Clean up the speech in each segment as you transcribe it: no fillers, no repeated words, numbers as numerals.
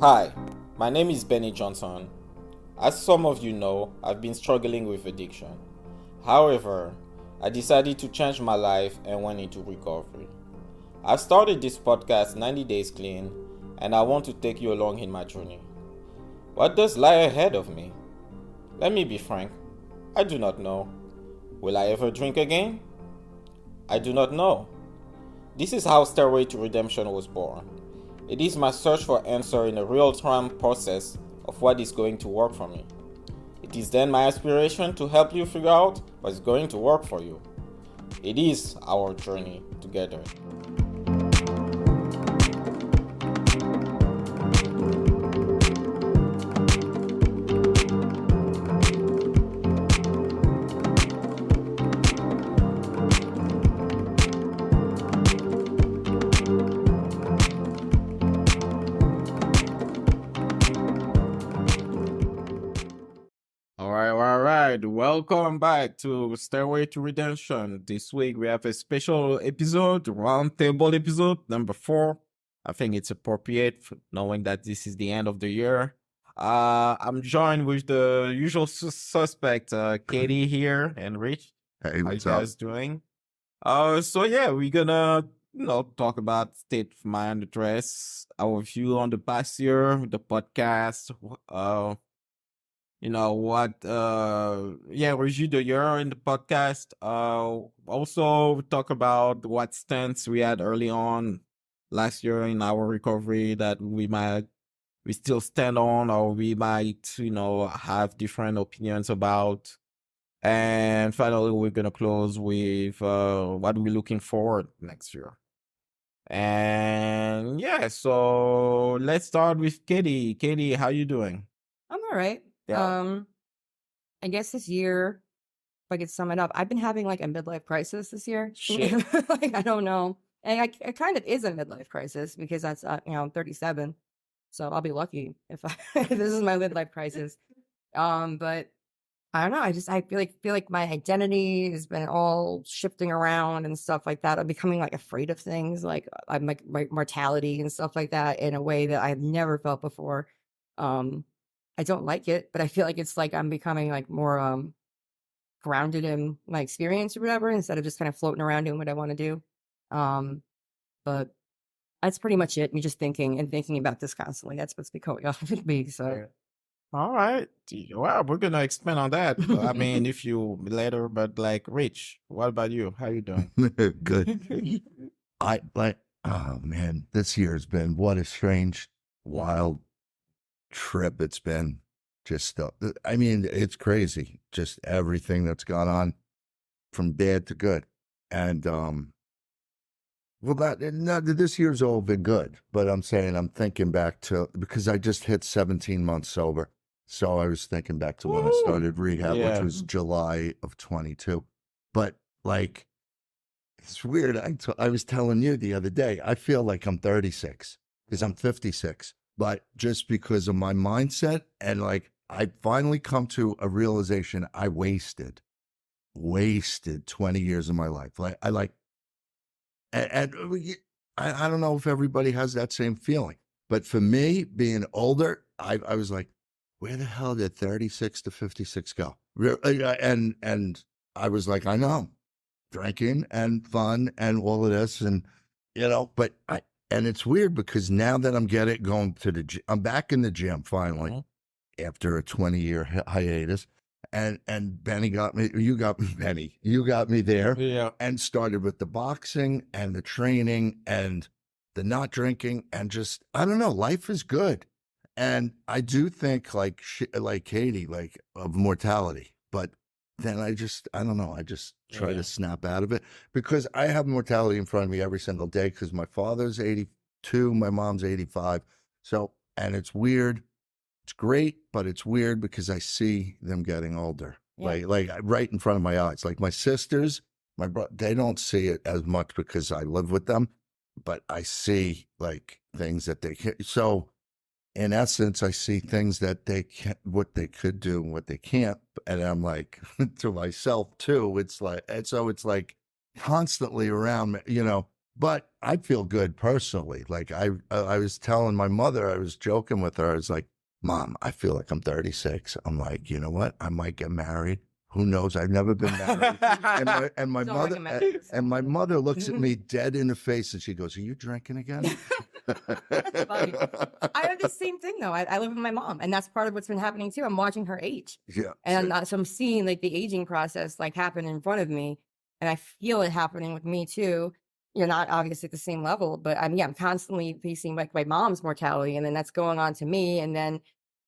Hi, my name is Benny Johnson. As some of you know, I've been struggling with addiction. However, I decided to change my life and went into recovery. I started this podcast 90 Days Clean, and I want to take you along in my journey. What does lie ahead of me? Let me be frank, I do not know. Will I ever drink again? I do not know. This is how Stairway to Redemption was born. It is my search for answer in a real-time process of what is going to work for me. It is then my aspiration to help you figure out what's going to work for you. It is our journey together. All right. Welcome back to Stairway to Redemption. This week we have a special episode, roundtable episode number 4. I think it's appropriate knowing that this is the end of the year. I'm joined with the usual suspect, Katie here and Rich. Hey, How you what's up? guys doing? So yeah, we're gonna talk about state of mind address, our view on the past year, the podcast, review the year in the podcast. Also talk about what stance we had early on last year in our recovery that we still stand on, or we might have different opinions about. And finally we're gonna close with what we're looking forward next year. And yeah, so let's start with Katie, how you doing? I'm all right. Yeah. I guess this year, if I could sum it up, I've been having like a midlife crisis this year. Shit. Like I don't know, and it kind of is a midlife crisis because that's I'm 37, so I'll be lucky if if this is my midlife crisis. But I don't know. I feel like my identity has been all shifting around and stuff like that. I'm becoming like afraid of things, like I'm like my mortality and stuff like that in a way that I've never felt before. I don't like it, but I feel like it's like I'm becoming like more grounded in my experience or whatever, instead of just kind of floating around doing what I want to do. Um, but that's pretty much it. Me just thinking about this constantly. That's what's been going on with me. So All right. Well, we're gonna expand on that. I mean, if you later, but like Rich, what about you? How you doing? Good. Oh man, this year has been what a strange, wild trip it's been. Just, I mean, it's crazy. Just everything that's gone on from bad to good. And, this year's all been good, but I'm saying I'm thinking back to, because I just hit 17 months sober. So I was thinking back to when I started rehab, Yeah. which was July of 22. But like, it's weird. I was telling you the other day, I feel like I'm 36 because I'm 56, but just because of my mindset, and like I finally come to a realization I wasted 20 years of my life. I don't know if everybody has that same feeling, but for me, being older, I was like, where the hell did 36 to 56 go? And I was like, I know, drinking and fun and all of this, and but and it's weird because now that I'm going to the gym, I'm back in the gym finally after a 20-year hiatus. And Benny got me, Benny, you got me there. Yeah. And started with the boxing and the training and the not drinking, and just, I don't know, life is good. And I do think like Katie, like of mortality, but then I don't know, I just try to snap out of it because I have mortality in front of me every single day because my father's 82, my mom's 85. So, and it's weird. It's great, but it's weird because I see them getting older, like right in front of my eyes. Like my sisters, my brother, they don't see it as much because I live with them, but I see like things that they can. So in essence, I see things that they can, what they could do and what they can't. And I'm like, to myself too, it's like, and so it's like constantly around me, But I feel good personally. Like I was telling my mother, I was joking with her. I was like, Mom, I feel like I'm 36. I'm like, you know what? I might get married. Who knows? I've never been married. And my Don't mother recommend this. and my mother looks at me dead in the face and she goes, "Are you drinking again?" Funny. I have the same thing though. I live with my mom, and that's part of what's been happening too. I'm watching her age, Yeah. and so I'm seeing like the aging process like happen in front of me, and I feel it happening with me too. You're not obviously at the same level, but I'm constantly facing like my mom's mortality, and then that's going on to me, and then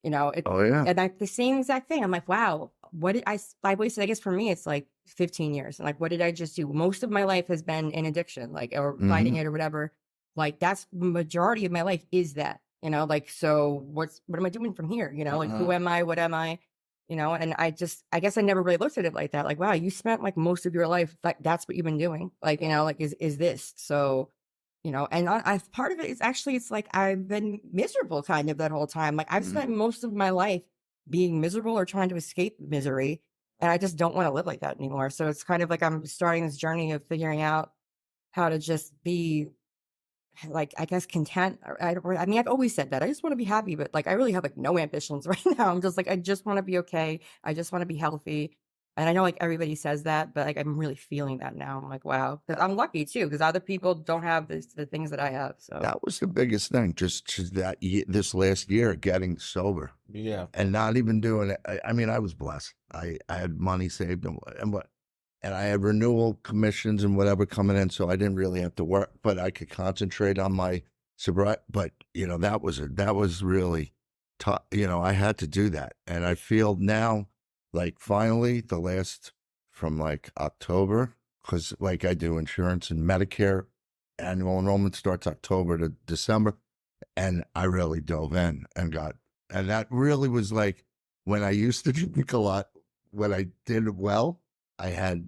it, Oh yeah. and the same exact thing. I'm like, wow, what did I wasted? I guess for me, it's like 15 years, and like, what did I just do? Most of my life has been in addiction, like or fighting it or whatever. Like that's majority of my life is that, like, so what am I doing from here? Like who am I? What am I? And I guess I never really looked at it like that. Like, wow, you spent like most of your life, like that's what you've been doing. Like, like is this. So, and I part of it is actually, it's like, I've been miserable kind of that whole time. Like I've spent most of my life being miserable or trying to escape misery. And I just don't want to live like that anymore. So it's kind of like I'm starting this journey of figuring out how to just be like, I guess content. I mean, I've always said that I just want to be happy, but like I really have like no ambitions right now. I'm just like, I just want to be okay. I just want to be healthy. And I know like everybody says that, but like I'm really feeling that now. I'm like, wow, because I'm lucky too, because other people don't have the things that I have. So That was the biggest thing, just that this last year, getting sober. Yeah. And not even doing it. I mean, I was blessed. I had money saved and I had renewal commissions and whatever coming in, so I didn't really have to work, but I could concentrate on my sobriety. But that was really tough. I had to do that, and I feel now, like finally, from like October, because like I do insurance and Medicare, annual enrollment starts October to December, and I really dove in and that really was like when I used to drink a lot. When I did well, I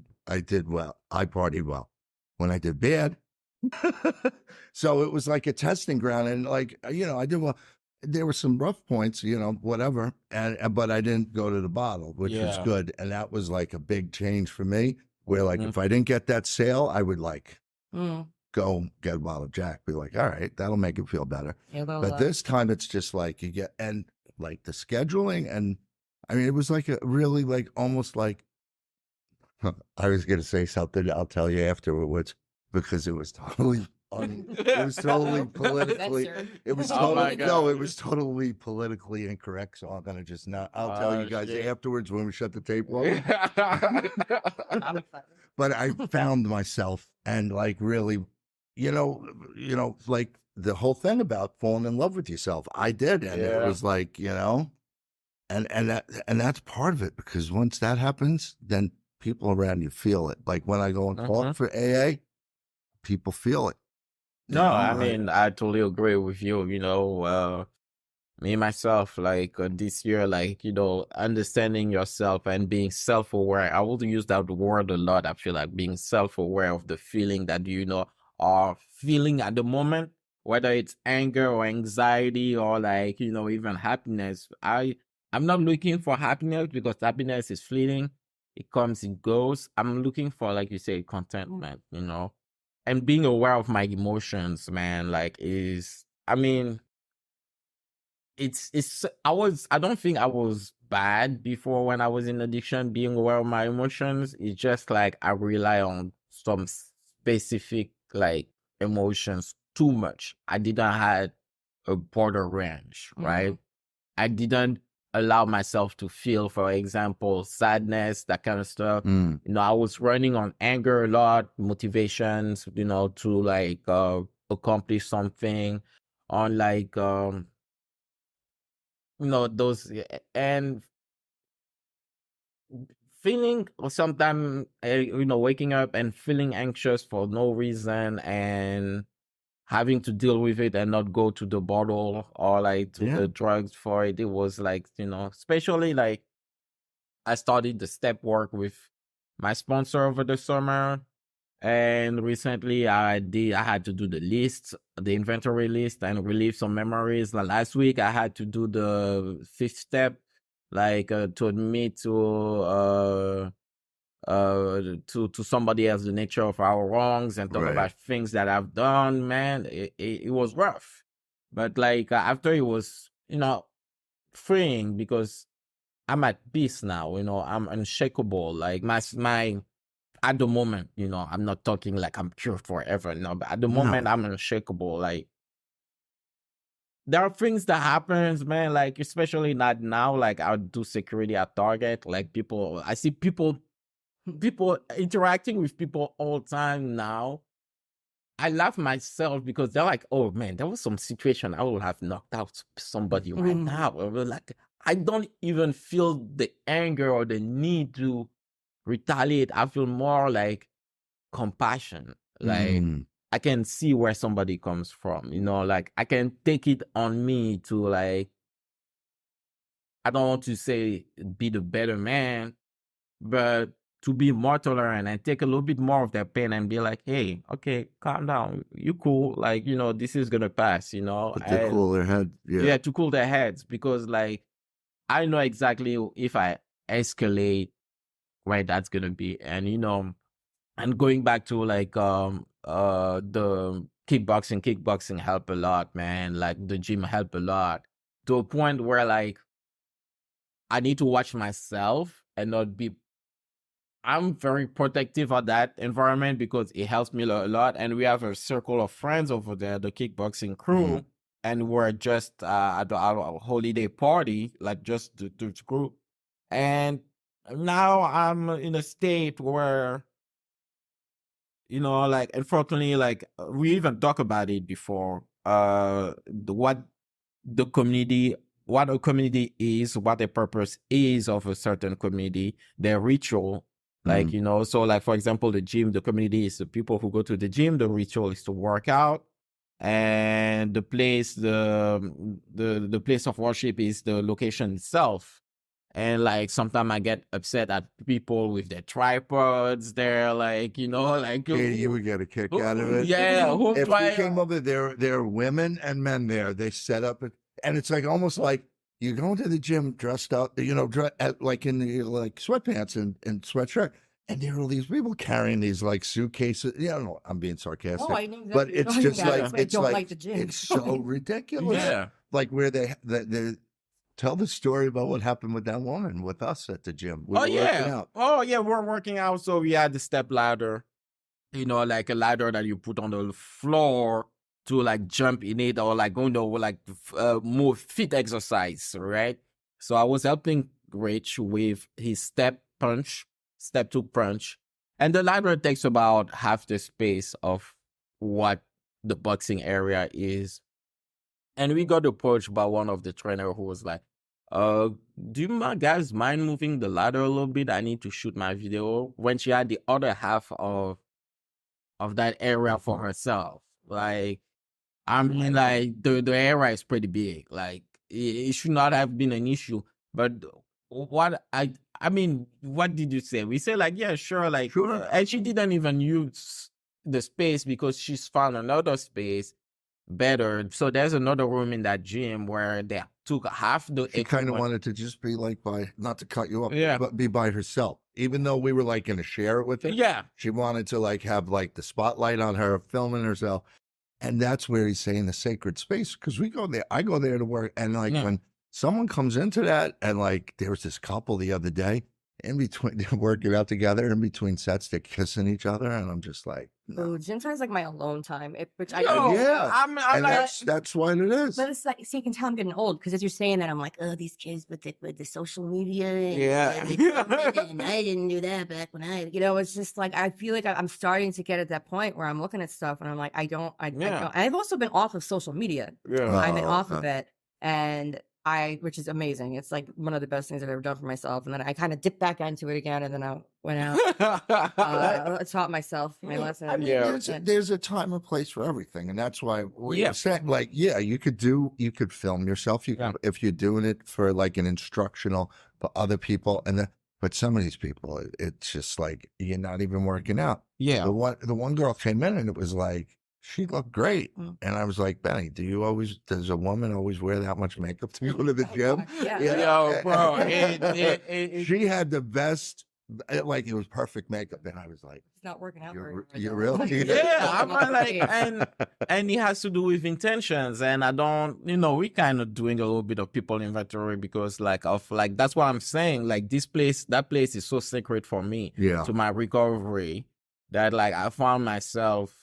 did well. I partied well. When I did bad, so it was like a testing ground. And like, I did well. There were some rough points, whatever. But I didn't go to the bottle, which was good. And that was like a big change for me where like, if I didn't get that sale, I would like go get a bottle of Jack, be like, all right, that'll make it feel better. But this time it's just like you get, and like the scheduling. And I mean, it was like a really like, almost like, I was going to say something I'll tell you afterwards because it was totally it was totally politically it was totally it was totally politically incorrect, so I'm going to just not I'll tell you guys afterwards when we shut the tape off. But I found myself and like really like the whole thing about falling in love with yourself. I did, and it was like, and that's part of it, because once that happens, then people around you feel it. Like when I go and talk for AA, people feel it. No, I mean, I totally agree with you. Me myself, like this year, like, understanding yourself and being self-aware. I will use that word a lot. I feel like being self-aware of the feeling that are feeling at the moment, whether it's anger or anxiety or like, even happiness. I'm not looking for happiness because happiness is fleeting. It comes, it goes. I'm looking for, like you say, contentment, and being aware of my emotions, man, like I don't think I was bad before when I was in addiction, being aware of my emotions. It's just like I rely on some specific like emotions too much. I didn't have a broader range, right? I didn't allow myself to feel, for example, sadness, that kind of stuff. I was running on anger a lot, motivations, to like accomplish something, on like those, and feeling, or sometimes waking up and feeling anxious for no reason and having to deal with it and not go to the bottle or like to the drugs for it. It was like, especially like I started the step work with my sponsor over the summer. And recently I had to do the inventory list and relieve some memories. Last week I had to do the 5th step, like to admit to to somebody else the nature of our wrongs and talk Right. about things that I've done, man. It was rough. But like after it was, freeing because I'm at peace now, I'm unshakable. Like my at the moment, I'm not talking like I'm cured forever. No, but at the moment I'm unshakable. Like there are things that happens, man, like especially not now, like I do security at Target. Like I see people interacting with people all the time now. I laugh myself because they're like, oh man, there was some situation I would have knocked out somebody right now. Like I don't even feel the anger or the need to retaliate. I feel more like compassion. Like I can see where somebody comes from, like I can take it on me to like, I don't want to say be the better man, but to be more tolerant and take a little bit more of their pain and be like, hey, okay, calm down. You cool. Like, this is going to pass, But to cool their head. Yeah, to cool their heads because like, I know exactly if I escalate where that's going to be. And, and going back to like, the kickboxing help a lot, man. Like the gym help a lot to a point where like, I need to watch myself and not be. I'm very protective of that environment because it helps me a lot. And we have a circle of friends over there, the kickboxing crew, and we're just at our holiday party, like just the group. And now I'm in a state where, like unfortunately, like we even talk about it before. What a community is, what the purpose is of a certain community, their ritual. Like, so like, for example, the gym, the community is the people who go to the gym. The ritual is to work out. And the place, the place of worship is the location itself. And like, sometimes I get upset at people with their tripods. They're like, like You would get a kick out of it. Yeah. If you came over there are women and men there. They set up it, and it's like almost like you go into the gym dressed up, like in the like sweatpants and sweatshirt, and there are these people carrying these like suitcases. No, I'm being sarcastic. Oh, I know exactly but what you're it's talking just about. like That's why I it's don't like like the gym. it's so ridiculous. Yeah. Like where they tell the story about what happened with that woman with us at the gym. We Oh were working yeah. out. Oh yeah, we're working out. So we had the step ladder, like a ladder that you put on the floor to like jump in it or like more fit exercise, right? So I was helping Rich with his step two punch, and the ladder takes about half the space of what the boxing area is. And we got approached by one of the trainer who was like, do you guys mind moving the ladder a little bit? I need to shoot my video. When she had the other half of that area for herself. Like, I mean, like the area is pretty big. Like it should not have been an issue. But what what did you say? We say like, yeah, sure, like, Sure. And she didn't even use the space because she's found another space better. So there's another room in that gym where they took half the. She kind of wanted to just be like not to cut you off, Yeah. but be by herself. Even though we were like going to share it with her. Yeah. She wanted to like have like the spotlight on her filming herself. And that's where he's saying the sacred space. Cause I go there to work. And like when someone comes into that and like, there was this couple the other day in between, they're working out together in between sets, they're kissing each other. And I'm just like, no. Oh, gym time is like my alone time, which I Yeah. I'm And like, that's what it is. But it's like, see, you can tell I'm getting old because as you're saying that, I'm like, oh, these kids with the social media. Yeah. And I didn't do that back when it's just like, I feel like I'm starting to get at that point where I'm looking at stuff and I'm like, I don't. I've also been off of social media. yeah. I've been off of it. And which is amazing. It's like one of the best things I've ever done for myself. And then I kind of dipped back into it again. And then I went out, taught myself my lesson. I mean, there's a time and place for everything. And that's why we Yeah. said, like, you could film yourself. If you're doing it for like an instructional for other people. But some of these people, it's just like, you're not even working out. Yeah. The one girl came in and it was like, she looked great. And I was like, Benny, does a woman always wear that much makeup to go to the gym? Yeah. Yo, bro. She had the best like it was perfect makeup, and I was like, It's not working out very "You're, hard, you're though. really?" Yeah, I'm like, Yeah. and it has to do with intentions, and I don't, we kind of doing a little bit of people inventory because that's what I'm saying. Like that place is so sacred for me Yeah. to my recovery that like I found myself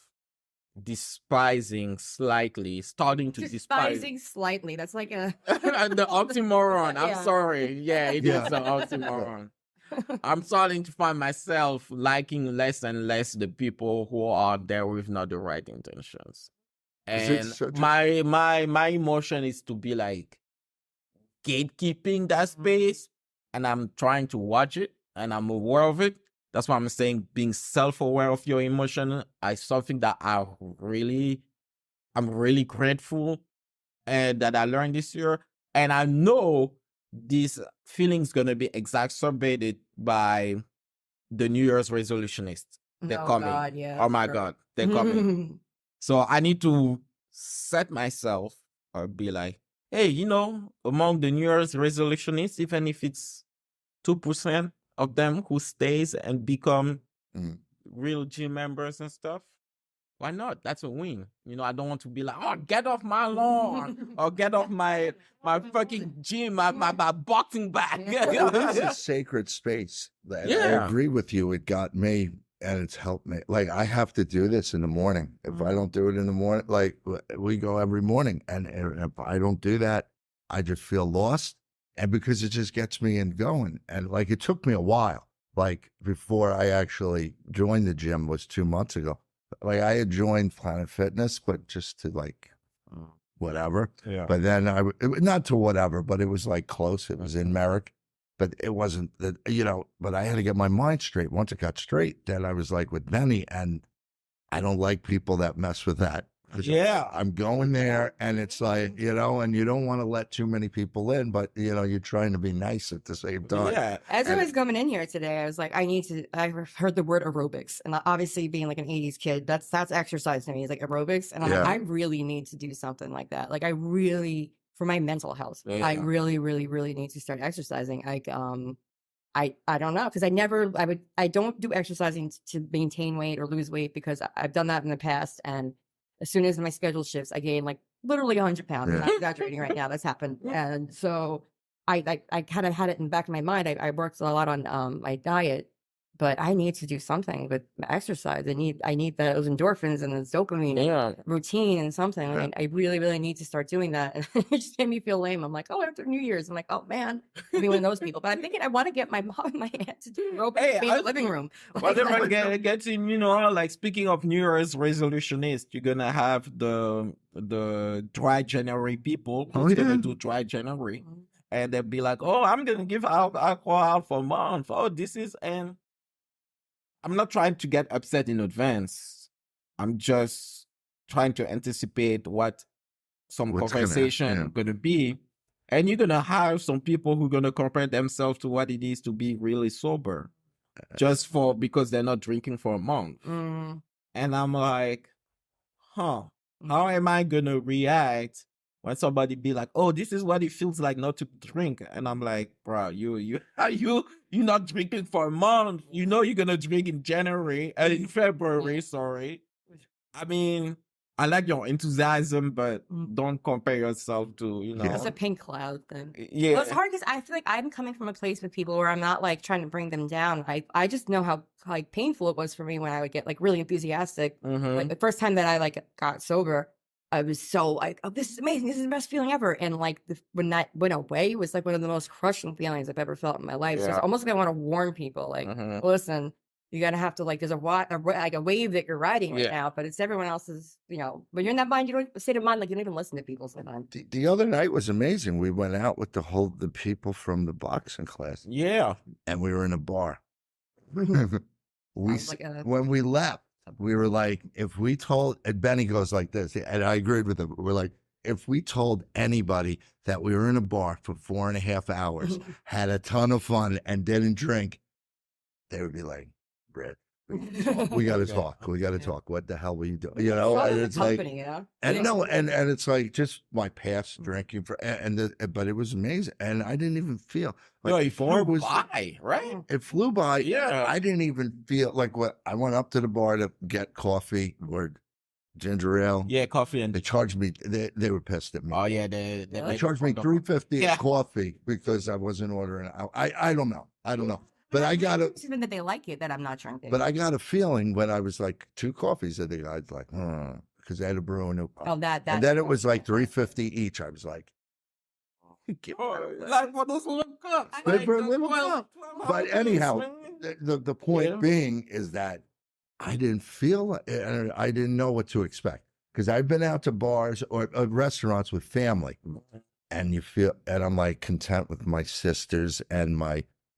starting to despise Despising slightly. That's like a the oxymoron. I'm Yeah. sorry. Yeah, it Yeah. is an oxymoron. I'm starting to find myself liking less and less the people who are there with not the right intentions. Is it And such a- my emotion is to be like gatekeeping that space, and I'm trying to watch it and I'm aware of it. That's why I'm saying being self-aware of your emotion is something that I'm really grateful and that I learned this year. And I know this feeling's gonna be exacerbated by the New Year's resolutionists. They're Oh, coming. God, yeah, Oh my sure. God, they're coming. So I need to set myself or be like, hey, among the New Year's resolutionists, even if it's 2% of them who stays and become Mm. real gym members and stuff, why not? That's a win. I don't want to be like, oh, get off my lawn or get off my fucking gym, my boxing bag. Well, it is a sacred space. And I Yeah. agree with you. It got me, and it's helped me. Like I have to do this in the morning. If I don't do it in the morning, like we go every morning, and if I don't do that, I just feel lost. And because it just gets me in going, and like it took me a while. Like before I actually joined the gym was 2 months ago. Like I had joined Planet Fitness, but just to like whatever. Yeah. But then not to whatever, but it was like close. It was in Merrick, but it wasn't that, but I had to get my mind straight. Once it got straight, then I was like with Benny, and I don't like people that mess with that. 'Cause Yeah. I'm going there, and it's like, and you don't want to let too many people in, but you're trying to be nice at the same time. Yeah. As I was coming in here today, I was like, I heard the word aerobics, and obviously being like an 80s kid, that's exercise to me. It's like aerobics. And I'm Yeah. like, I really need to do something like that. Like for my mental health, Yeah. I really, really, really need to start exercising. Like, I don't know. Cause I don't do exercising to maintain weight or lose weight because I've done that in the past. And as soon as my schedule shifts, I gain like literally 100 pounds. I'm Yeah. not exaggerating right now. That's happened. And so I kind of had it in the back of my mind. I worked a lot on my diet, but I need to do something with exercise. I need those endorphins and the dopamine Yeah. routine and something. Yeah. And I really, really need to start doing that. And it just made me feel lame. I'm like, oh, after New Year's, I'm like, oh man, I'll be one of those people. But I'm thinking I want to get my mom and my aunt to do aerobics Hey, in the living room. Whatever gets in, like speaking of New Year's resolutionists, you're gonna have the dry January people who's gonna do dry January. And they'll be like, oh, I'm gonna give out alcohol for a month. Oh, and I'm not trying to get upset in advance. I'm just trying to anticipate what some What's conversation gonna be. And you're gonna have some people who are gonna compare themselves to what it is to be really sober, just because they're not drinking for a month. Mm. And I'm like, how am I gonna react when somebody be like, oh, this is what it feels like not to drink? And I'm like, bro, you're not drinking for a month. You're gonna drink in in February, sorry. I mean, I like your enthusiasm, but don't compare yourself to, It's a pink cloud thing. Yeah. Well, it's hard because I feel like I'm coming from a place with people where I'm not like trying to bring them down. I just know how like painful it was for me when I would get like really enthusiastic. Mhm. Like the first time that I like got sober, I was so like, oh, this is amazing. This is the best feeling ever. And like when that went away, it was like one of the most crushing feelings I've ever felt in my life. So it's Yeah. almost like I want to warn people, like, Mhm. listen, you're gonna have to like, there's like a wave that you're riding right Yeah. now, but it's everyone else's, when you're in that mind, you don't state of mind, like you don't even listen to people sometimes. The other night was amazing. We went out with the people from the boxing class, Yeah. and we were in a bar. Sounds like a- When we left, we were like, if we told, and Benny goes like this, and I agreed with him. We're like, if we told anybody that we were in a bar for 4.5 hours, had a ton of fun, and didn't drink, they would be like, Brett, We got to Okay. talk. We got to Yeah. talk. What the hell were you doing? You know, Well, and the it's like, company, you know. and no, and it's like just my past drinking but it was amazing, and I didn't even feel No, like it bar flew was. by, right? It flew by. Yeah. I didn't even feel like what I went up to the bar to get coffee or ginger ale. Yeah, coffee They and charged me. They were pissed at me. oh yeah, they Really? They make charged me fun of- $3.50 Yeah. a coffee because I wasn't ordering. I don't know. I don't know. But I got a Even that they like it that I'm not drinking. but I got a feeling when I was like 2 coffees that the guy's like, because they had to brew a new coffee. oh, that And then it was like $3.50 each. I was like, give me Oh, that. like for those little cups. I like for a the little 12 cup. 12 But ounces, anyhow, man. the point Yeah. being is that I didn't feel, and I didn't know what to expect because I've been out to bars or restaurants with family, and you feel, and I'm like content with my sisters and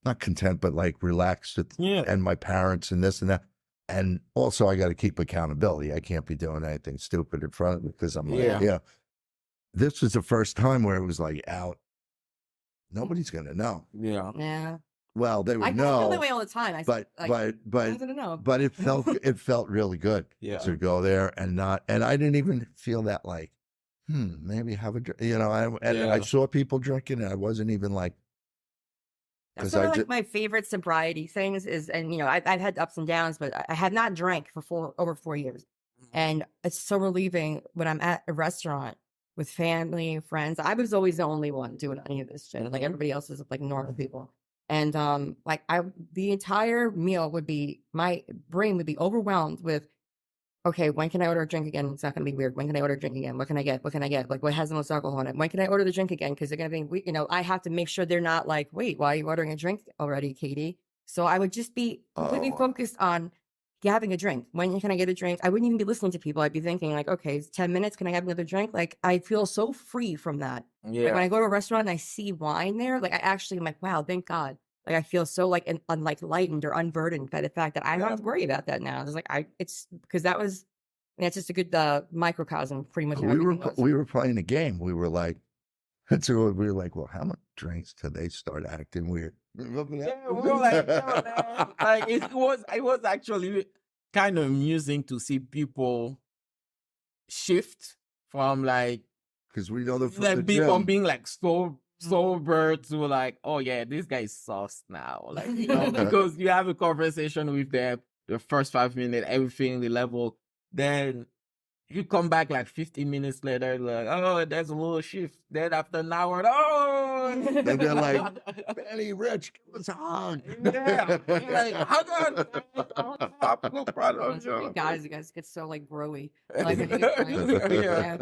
not content, but like relaxed with, Yeah. and my parents and this and that. And also, I got to keep accountability. I can't be doing anything stupid in front of me because I'm like, Yeah. yeah. This was the first time where it was like out. Nobody's gonna know. Yeah. yeah. Well, they I would kind of feel know, that way all the time. I but like, but I don't know. but it felt really good Yeah. to go there and I didn't even feel that like, maybe have a drink. You know, I Yeah. saw people drinking and I wasn't even like, That's 'cause sort I of like ju- my favorite sobriety things is, and you know, I've had ups and downs, but I have not drank for over 4 years, and it's so relieving when I'm at a restaurant with family, friends. I was always the only one doing any of this shit. Like everybody else is like normal people, and like the entire meal would be my brain would be overwhelmed with. Okay, when can I order a drink again? It's not going to be weird. When can I order a drink again? What can I get? What can I get? Like, what has the most alcohol in it? When can I order the drink again? Because they're going to be, you know, I have to make sure they're not like, wait, why are you ordering a drink already, Katie? So I would just be completely Oh. focused on having a drink. When can I get a drink? I wouldn't even be listening to people. I'd be thinking like, okay, it's 10 minutes. Can I have another drink? Like, I feel so free from that. Like Yeah. when I go to a restaurant and I see wine there, like I actually am like, wow, thank God. Like I feel so like like lightened or unburdened by the fact that I don't have to worry about that now. It's like it's because that was. And it's just a good microcosm, pretty much. we were playing a game. We were like, so we were like, well, how much drinks till they start acting weird? Remember that? Yeah, we were like, yo, man. Like it was actually kind of amusing to see people shift from like Because we know the from being like sober to like, oh yeah, this guy is sauce now. Like, you know, because you have a conversation with them, the first 5 minutes, everything, the level, then you come back like 15 minutes later, like, oh, there's a little shift. Then after an hour, oh, And they're like, Benny, Rich, give us a hug. yeah, like, hug on. I'm so proud of you. Guys get so like growy. Yeah. Like, yeah.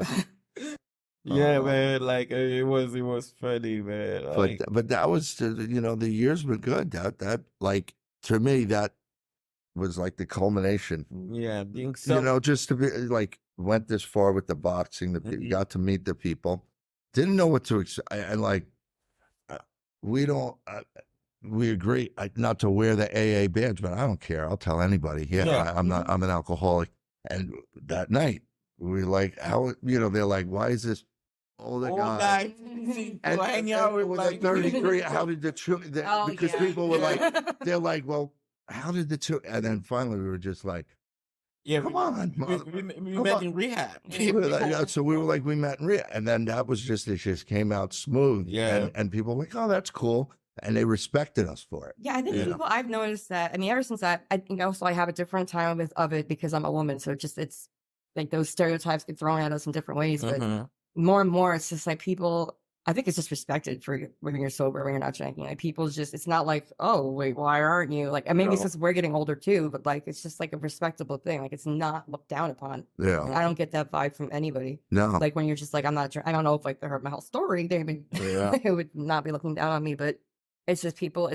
Yeah, man. Like it was funny, man. Like, But that was, the years were good. That like, to me, that was like the culmination. yeah, being Just to be like, went this far with the boxing, got to meet the people, didn't know what to expect. And like, we agree not to wear the AA badge, but I don't care. I'll tell anybody. Yeah. I'm an alcoholic. And that night we were like, how, they're like, why is this older guy? And hang out with with like a 33, how did the two, because people were like, they're like, well, how did the two, and then finally we were just like, yeah, come on, we come met on. in rehab. So we were like, we met in Rio, and then that was it just came out smooth. Yeah. And people were like, oh, that's cool. And they respected us for it. Yeah, I think people, I've noticed that. I mean, ever since that, so I have a different time of it because I'm a woman. So it's like those stereotypes get thrown at us in different ways. But more and more, it's just like people, I think it's just respected for when you're sober, when you're not drinking. Like people just, it's not like, oh, wait, why aren't you? Like, and maybe it's just we're getting older too, but like, it's just like a respectable thing. Like it's not looked down upon. Yeah. And I don't get that vibe from anybody. No. Like when you're just like, I'm not, I don't know if like they heard my whole story, they would not be looking down on me, but it's just people,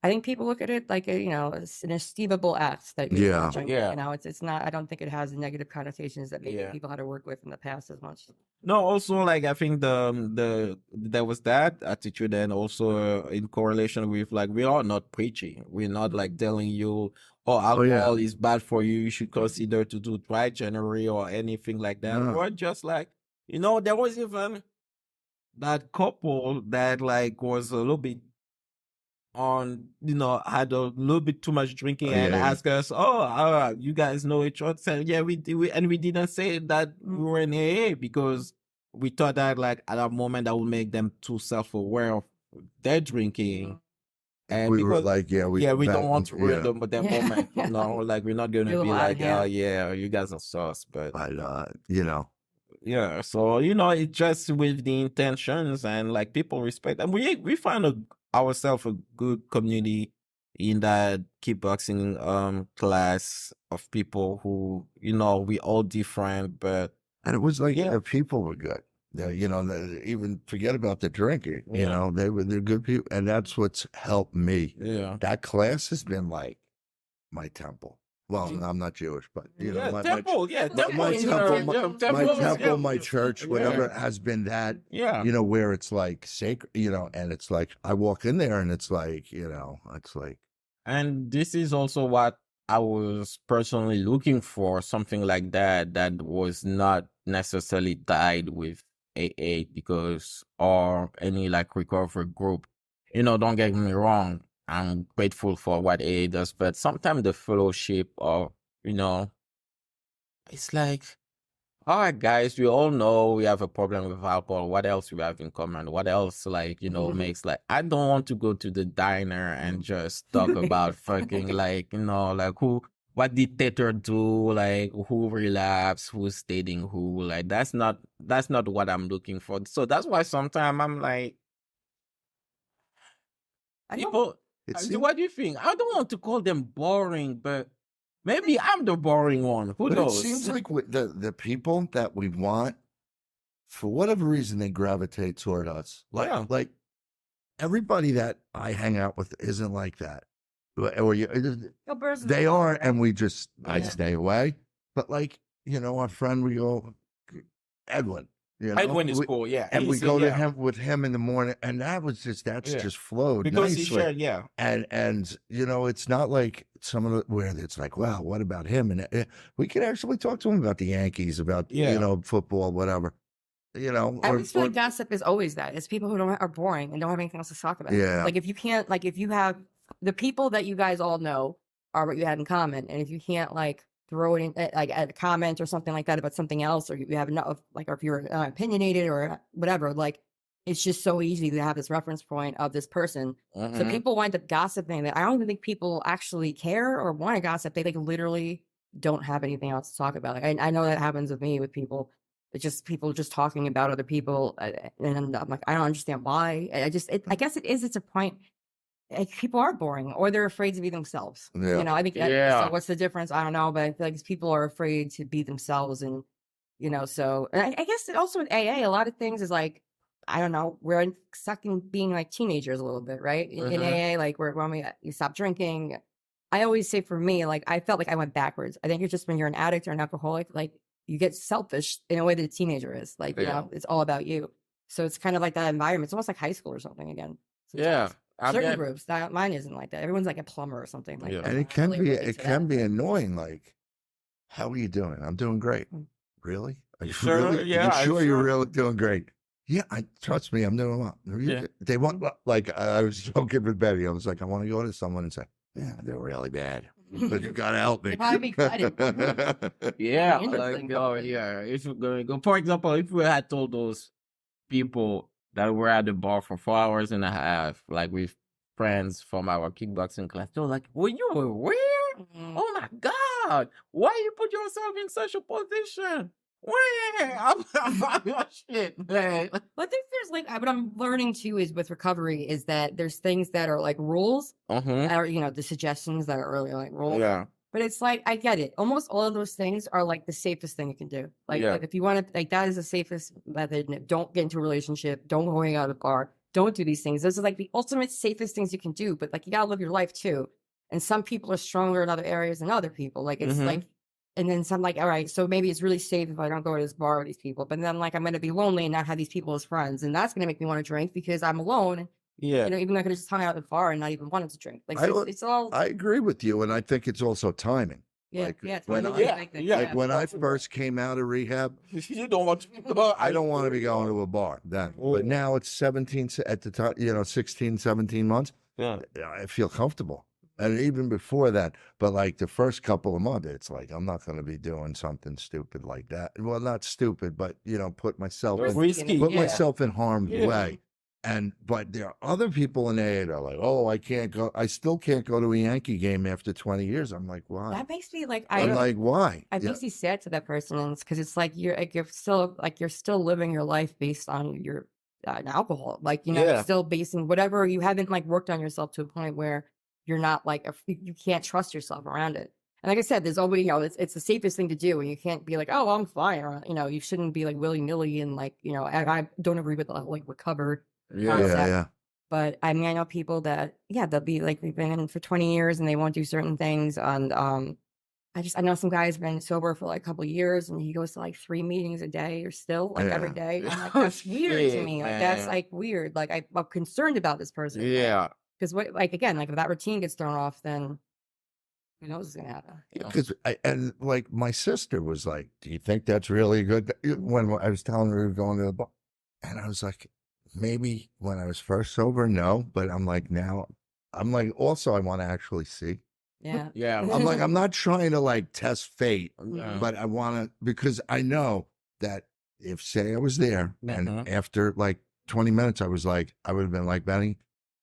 I think people look at it like it's an esteemable act that you're drinking. Yeah. It's not. I don't think it has negative connotations that maybe people had to work with in the past as much. No, also like I think there was that attitude, and also in correlation with like we are not preaching. We're not like telling you, oh, alcohol is bad for you. You should consider to do dry January or anything like that. Or just like there was even that couple that like was a little bit on, had a little bit too much drinking and Yeah. ask us, "Oh, you guys know each other?" So, yeah, we did, and we didn't say that we were in AA because we thought that like at that moment that would make them too self-aware of their drinking, and We were because like, yeah, we don't want to ruin yeah. their moment, like we're not gonna You're be out like, of hand. "Oh yeah, you guys are sus," but But yeah, so it's just with the intentions and like people respect, and we find ourselves a good community in that kickboxing class of people who we all different, but and it was like yeah, the people were good. Even forget about the drinking. Yeah. They're good people, and that's what's helped me. yeah, That class has been like my temple. Well, I'm not Jewish, but my temple, Yeah, my temple is temple, my yeah. church, whatever has been that. yeah. Where it's like sacred. And it's like I walk in there, and it's like it's like And this is also what I was personally looking for, something like that was not necessarily tied with AA or any like recovery group. Don't get me wrong. I'm grateful for what AA does, but sometimes the fellowship or, it's like, all right, guys, we all know we have a problem with alcohol. What else we have in common? What else, like, makes like, I don't want to go to the diner and just talk about fucking, like, like what did Tater do? Like, who relapsed? Who's dating who? Like, that's not what I'm looking for. So that's why sometimes I'm like, I know. people, what do you think? I don't want to call them boring, but maybe I'm the boring one. Who But it knows? seems like the people that we want, for whatever reason, they gravitate toward us. Yeah. Like everybody that I hang out with isn't like that. They are, and I stay away. But like, our friend, we go, Edwin. Edwin is cool, yeah. And we He's- go to yeah. him with him in the morning, and that's Yeah. just flowed Because he nicely. shared, yeah. And it's not like some of the where it's like, wow, what about him? And we can actually talk to him about the Yankees, about football, whatever. I always feel like gossip is always that. It's people who are boring and don't have anything else to talk about. Yeah. Like if you have the people that you guys all know are what you had in common, and if you can't like throw it in like a comment or something like that about something else, or you have enough like, or if you're opinionated or whatever, like it's just so easy to have this reference point of this person. So people wind up gossiping that I don't even think people actually care or want to gossip. They like literally don't have anything else to talk about. Like, I know that happens with me with people. It's just people just talking about other people, and I'm like, I don't understand why. I guess it's a point. Like, people are boring, or they're afraid to be themselves. Yeah. I think. Yeah. So what's the difference? I don't know, but I feel like people are afraid to be themselves, and so. And I guess that also with AA, a lot of things is like, I don't know, we're stuck in being like teenagers a little bit, right? In AA, like when you stop drinking. I always say for me, like I felt like I went backwards. I think it's just when you're an addict or an alcoholic, like you get selfish in a way that a teenager is. Like, it's all about you. So it's kind of like that environment. It's almost like high school or something again. Yeah. Certain groups. Mine isn't like that. Everyone's like a plumber or something. Like And it can be annoying. Like, how are you doing? I'm doing great. Really? Are you Sure, really? yeah, you sure I'm you're sure. really doing great? Yeah, trust me, I'm doing well. Yeah. They want, like, I was joking with Betty. I was like, I want to go to someone and say, yeah, they're really bad, but you got to help me. You'd probably be excited. Yeah, Interesting. like, oh yeah. If we're going to go, for example, if we had told those people that were at the bar for 4 hours and a half, like with friends from our kickboxing class, they were like, "Were you aware? Oh my God, why you put yourself in such a position? Where? Shit, man." But I think there's like what I'm learning too is with recovery is that there's things that are like rules, or the suggestions that are really like rules. Yeah. But it's like I get it. Almost all of those things are like the safest thing you can do. Like, Yeah. like if you want to, like that is the safest method. Don't get into a relationship. Don't go hang out at a bar. Don't do these things. Those are like the ultimate safest things you can do. But like you gotta live your life too. And some people are stronger in other areas than other people. Like it's like, and then some like, all right, so maybe it's really safe if I don't go to this bar with these people. But then like I'm gonna be lonely and not have these people as friends, and that's gonna make me want to drink because I'm alone. Yeah. Even though I could have just hung out at the bar and not even wanted to drink. Like I it's all. agree with you, and I think it's also timing. Yeah, Like, yeah, it's when one of I- those yeah, big things, yeah. Like when I first came out of rehab, You don't want to go. I don't want to be going to a bar then. But now it's 17 at the time, 16, 17 months. Yeah. I feel comfortable. And even before that, but like the first couple of months, it's like, I'm not going to be doing something stupid like that. Well, not stupid, but, put myself in, Risky. put Yeah. myself in harm's Yeah. way. But there are other people in AA that are like, oh, I can't go. I still can't go to a Yankee game after 20 years. I'm like, why? That makes me like, I'm like, why? it makes me sad to that person because it's like you're still living your life based on your alcohol. Like, you're Yeah. still basing whatever, you haven't like worked on yourself to a point where you're not like, you can't trust yourself around it. And like I said, there's always, it's the safest thing to do. And you can't be like, oh, I'm fine. Or, you shouldn't be like willy nilly and like, I don't agree with like recovered Yeah. concept. Yeah. But I mean, I know people that, they'll be like, they've been in for 20 years and they won't do certain things. And I know some guy's been sober for like a couple of years and he goes to like 3 meetings a day or still like every day. I'm like, that's weird to Shit, me. Like, that's man. like weird. Like, I'm concerned about this person. Yeah. Because again, like if that routine gets thrown off, then who knows what's going to happen. Because and like my sister was like, do you think that's really good? When I was telling her we were going to the bar, and I was like, maybe when I was first sober, no. But I'm like, now, I'm like, also, I want to actually see. Yeah. Yeah. I'm like, I'm not trying to like test fate, Yeah. but I want to, because I know that if, say, I was there and after like 20 minutes, I was like, I would have been like, Benny,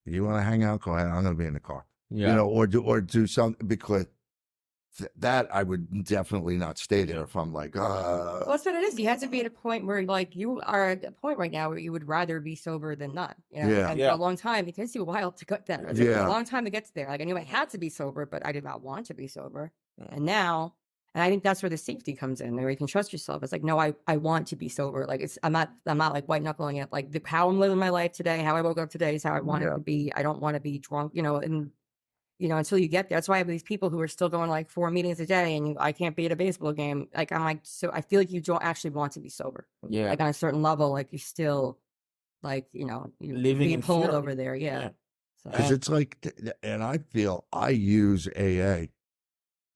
you want to hang out? Go ahead. I'm going to be in the car. Yeah. Or do something, because that I would definitely not stay there if I'm like, Well, that's what it is. You have to be at a point where, like, you are at a point right now where you would rather be sober than not. Yeah. And Yeah. for a long time, it takes you a while to get there. It took me Yeah. a long time to get to there. Like, I knew I had to be sober, but I did not want to be sober. Yeah. And now, and I think that's where the safety comes in, where you can trust yourself. It's like, no, I want to be sober. Like, I'm not like white knuckling it. Like, how I'm living my life today, how I woke up today is how I want it to be. I don't want to be drunk, and until you get there. That's why I have these people who are still going like 4 meetings a day and I can't be at a baseball game. Like, I'm like, so I feel like you don't actually want to be sober. Yeah. Like on a certain level, like you still like, you're Living being in pulled fear. over there. Yeah. So, because it's like, and I feel I use AA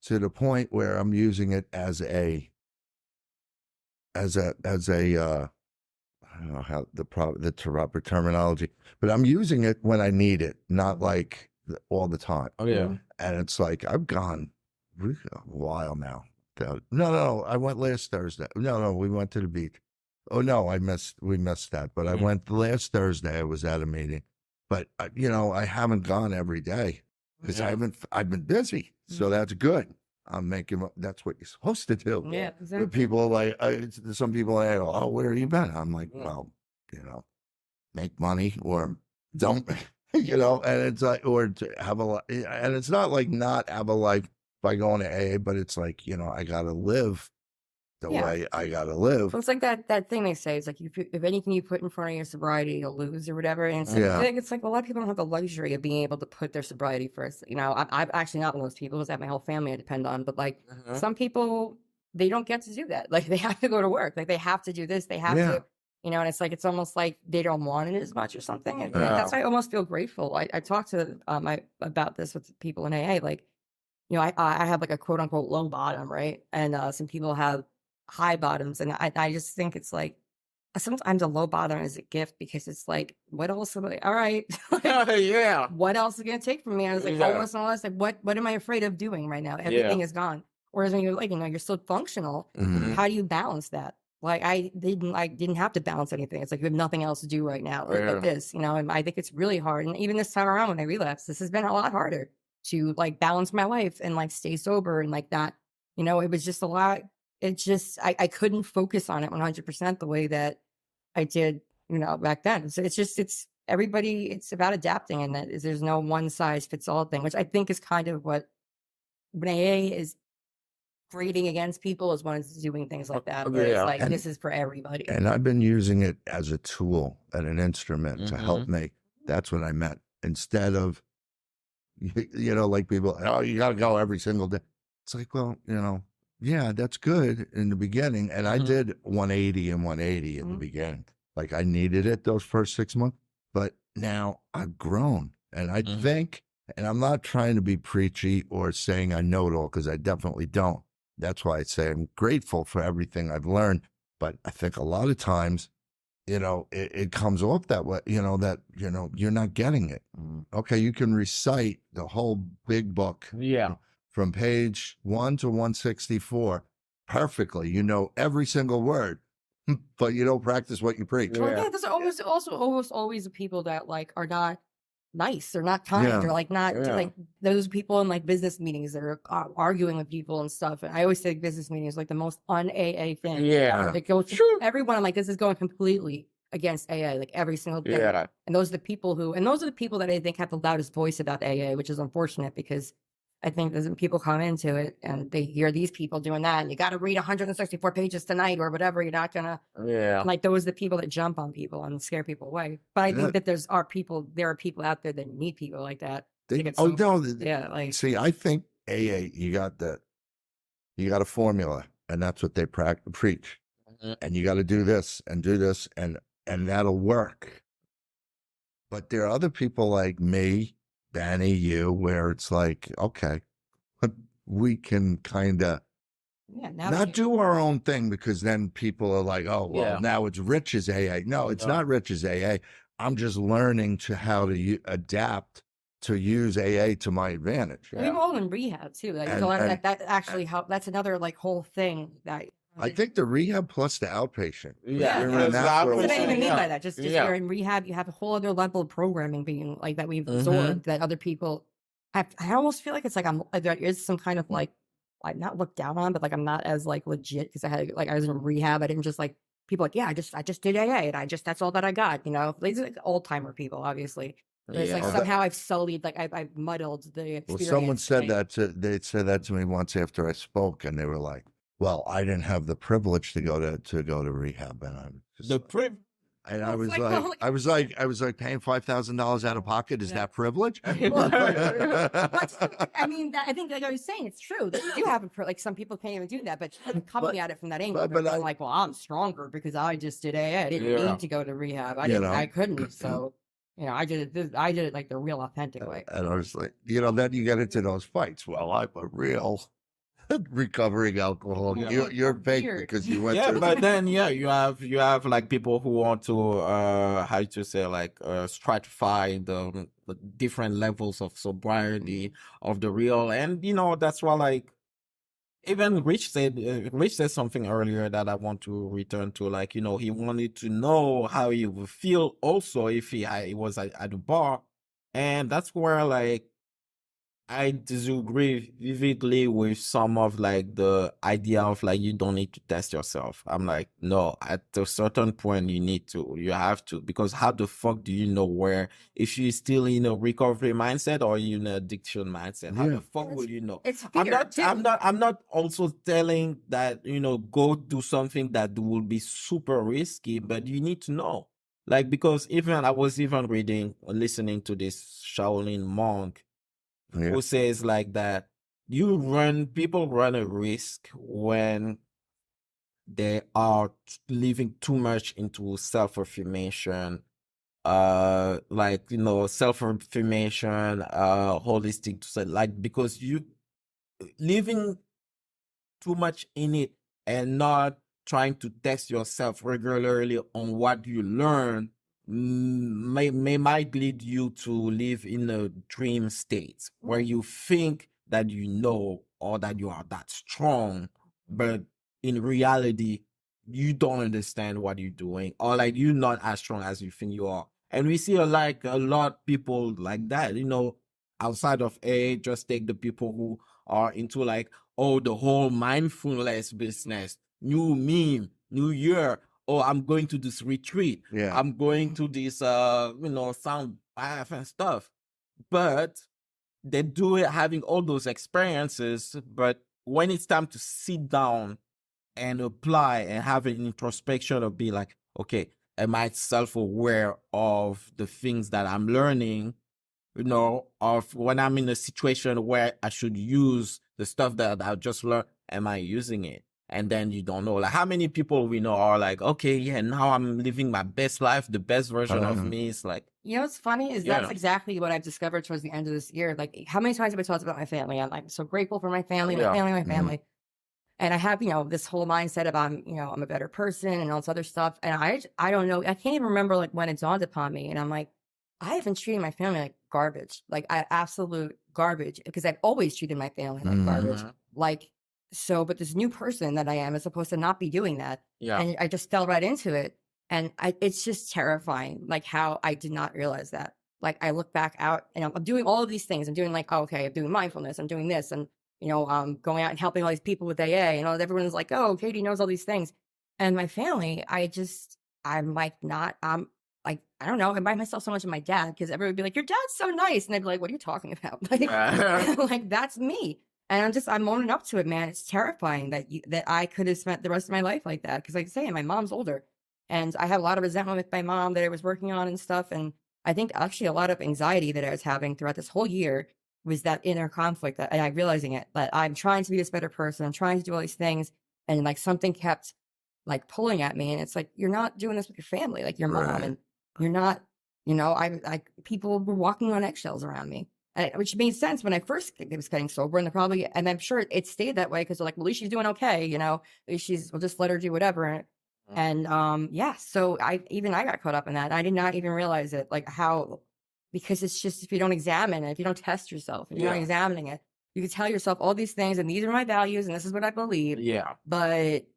to the point where I'm using it as a I don't know how the proper terminology, but I'm using it when I need it, not like all the time. Oh yeah. And it's like, I've gone a while now. No, I went last Thursday. No, we went to the beach. Oh no, we missed that. But I went last Thursday. I was at a meeting, but I haven't gone every day because Yeah. I've been busy. So that's good. That's what you're supposed to do. yeah, But exactly. people are like, some people are like, oh, where have you been? I'm like, well, make money or don't, and it's like, or to have a life. And it's not like not have a life by going to AA, but it's like, I got to live the Yeah. way I got to live. Well, it's like that thing they say. It's like, if anything you put in front of your sobriety, you'll lose or whatever. And it's like, Yeah. I think it's like a lot of people don't have the luxury of being able to put their sobriety first. I'm actually not one of those people because I have my whole family I depend on. But like some people, they don't get to do that. Like they have to go to work. Like they have to do this. They have Yeah. to, and it's like, it's almost like they don't want it as much or something. And Yeah. that's why I almost feel grateful. I talked to about this with people in AA. Like, I have like a quote unquote low bottom, right? And some people have high bottoms, and I just think it's like sometimes a low bottom is a gift because it's like, what else am I, all right, Yeah. what else is it gonna take from me? I was like, Yeah. almost like what am I afraid of doing right now? Everything is gone. Whereas when you're like, you're still functional, Mhm. how do you balance that? Like I didn't have to balance anything. It's like you have nothing else to do right now. Yeah. Like this, and I think it's really hard. And even this time around when I relapsed, this has been a lot harder to like balance my life and like stay sober and like not, it was just a lot. It's just, I couldn't focus on it 100% the way that I did, back then. So it's everybody, it's about adapting, and there's no one size fits all thing, which I think is kind of what when AA is grading against people is when it's doing things like that. Where Yeah. it's like, And- this is for everybody. And I've been using it as a tool and an instrument to help Mhm. me. That's what I meant. Instead of, like people, oh, you got to go every single day. It's like, well, yeah, that's good in the beginning. And I Mhm. did 180 and 180 in the Mhm. beginning. Like I needed it those first 6 months, but now I've grown. And I Mhm. think And I'm not trying to be preachy or saying I know it all, because I definitely don't. That's why I say I'm grateful for everything I've learned. But I think a lot of times, it comes off that way, that, you're not getting it. Okay, you can recite the whole big book Yeah. from page 1 to 164 perfectly. You know every single word, but you don't practice what you preach. Well, Yeah. yeah, there's almost always the people that like are not nice or not kind Yeah. or like not Yeah. like those people in like business meetings that are arguing with people and stuff. And I always say business meetings like the most un-AA thing. Yeah. It goes Sure. everyone. I'm like, this is going completely against AA, like every single thing. Yeah. And those are the people that I think have the loudest voice about AA, which is unfortunate because I think there's people come into it and they hear these people doing that, and you got to read 164 pages tonight or whatever. You're not gonna Yeah. like those are the people that jump on people and scare people away. But I think that there are people out there that need people like that. to get some- yeah, like See, I think AA, you got a formula, and that's what they preach. Mhm. And you got to do this, and that'll work. But there are other people like me, Danny, you, where it's like, okay, we can kind of yeah, now not do our own thing, because then people are like, oh, well, Yeah. now it's rich as AA. No, it's No. not rich as AA. I'm just learning to how to adapt to use AA to my advantage. we were all in rehab too. Like, And- so and- that actually helped. That's another like whole thing that I think the rehab plus the outpatient. Yeah. You're in because that the for a That's what I even while. mean yeah. by that. Just Yeah. you're in rehab, you have a whole other level of programming being like that we've Mhm. absorbed that other people have. I almost feel like it's like there is some kind of like not looked down on, but like I'm not as like legit because I was in rehab. I didn't just like people like, yeah, I just did AA and that's all that I got. These are like old timer people, obviously. But it's like Yeah. somehow I've sullied, like I've muddled the Well, experience. someone said like- they said that to me once after I spoke, and they were like, well, I didn't have the privilege to go to rehab. And I was just The priv. and I It's was like, like, well, I was like paying $5,000 out of pocket. Is Yeah. that privilege? I mean, I think like I was saying, it's true that you do have like some people can't even do that, but coming at it from that angle, but they're I- like, well, I'm stronger because I just did AA. I didn't Yeah. need to go to rehab. You know. I couldn't. So, I did it like the real authentic way. And I was like, then you get into those fights. Well, I'm a real recovering alcoholic. Yeah. You're fake Weird. because you went Yeah, through. but then you have like people who want to how to say like stratify the different levels of sobriety of the real, and that's why like even Rich said something earlier that I want to return to, like he wanted to know how he would feel also if he was at the bar, and that's where like I disagree vividly with some of like the idea of like you don't need to test yourself. I'm like, no, at a certain point you have to, because how the fuck do you know where, if you're still in a recovery mindset or you in an addiction mindset? How Yeah. the fuck will you know? It's I'm fear, not too. I'm not also telling that, go do something that will be super risky, but you need to know. Like, because even I was even listening to this Shaolin monk Yeah. who says like that people run a risk when they are living too much into self-affirmation, self-affirmation, holistic, so like, because you living too much in it and not trying to test yourself regularly on what you learn might lead you to live in a dream state where you think that or that you are that strong, but in reality you don't understand what you're doing, or like you're not as strong as you think you are. And we see a lot of people like that, outside of just take the people who are into like, oh, the whole mindfulness business, new meme, new year. Oh, I'm going to this retreat. Yeah. I'm going to this, sound bath and stuff. But they do it having all those experiences. But when it's time to sit down and apply and have an introspection of be like, okay, am I self-aware of the things that I'm learning? Of when I'm in a situation where I should use the stuff that I just learned, am I using it? and then you don't know. Like, how many people we know are like, okay, yeah, now I'm living my best life, the best version of me. It's like, You know what's funny is Yeah. that's exactly what I've discovered towards the end of this year. Like, how many times have I talked about my family? I'm like so grateful for my family, my Yeah. family, my Mhm. family. And I have, this whole mindset of I'm a better person and all this other stuff. And I don't know. I can't even remember like when it dawned upon me. And I'm like, I have been treating my family like garbage, like absolute garbage, because I've always treated my family like garbage. Mhm. Like, but this new person that I am is supposed to not be doing that. Yeah. And I just fell right into it. And it's just terrifying, like how I did not realize that. Like I look back out and I'm doing all of these things. I'm doing like, oh, okay, I'm doing mindfulness. I'm doing this. And going out and helping all these people with AA, everyone's like, oh, Katie knows all these things. And my family, I'm like, I'm like, I don't know, I remind myself so much of my dad because everyone would be like, your dad's so nice. And I'd be like, what are you talking about? Like, like that's me. And I'm owning up to it, man. It's terrifying that I could have spent the rest of my life like that. Cause like I say, my mom's older and I have a lot of resentment with my mom that I was working on and stuff. And I think actually a lot of anxiety that I was having throughout this whole year was that inner conflict and I'm realizing it, that I'm trying to be this better person. I'm trying to do all these things. And like something kept like pulling at me. And it's like, you're not doing this with your family, like your mom. Right. And you're not, people were walking on eggshells around me. Which made sense when I first was getting sober, and I'm sure it stayed that way because they're like, well, at least she's doing okay, at least we'll just let her do whatever. And so I got caught up in that. I did not even realize it, like how, because it's just if you don't examine it, if you don't test yourself, if you're not Yeah. examining it, you can tell yourself all these things, and these are my values, and this is what I believe. Yeah. But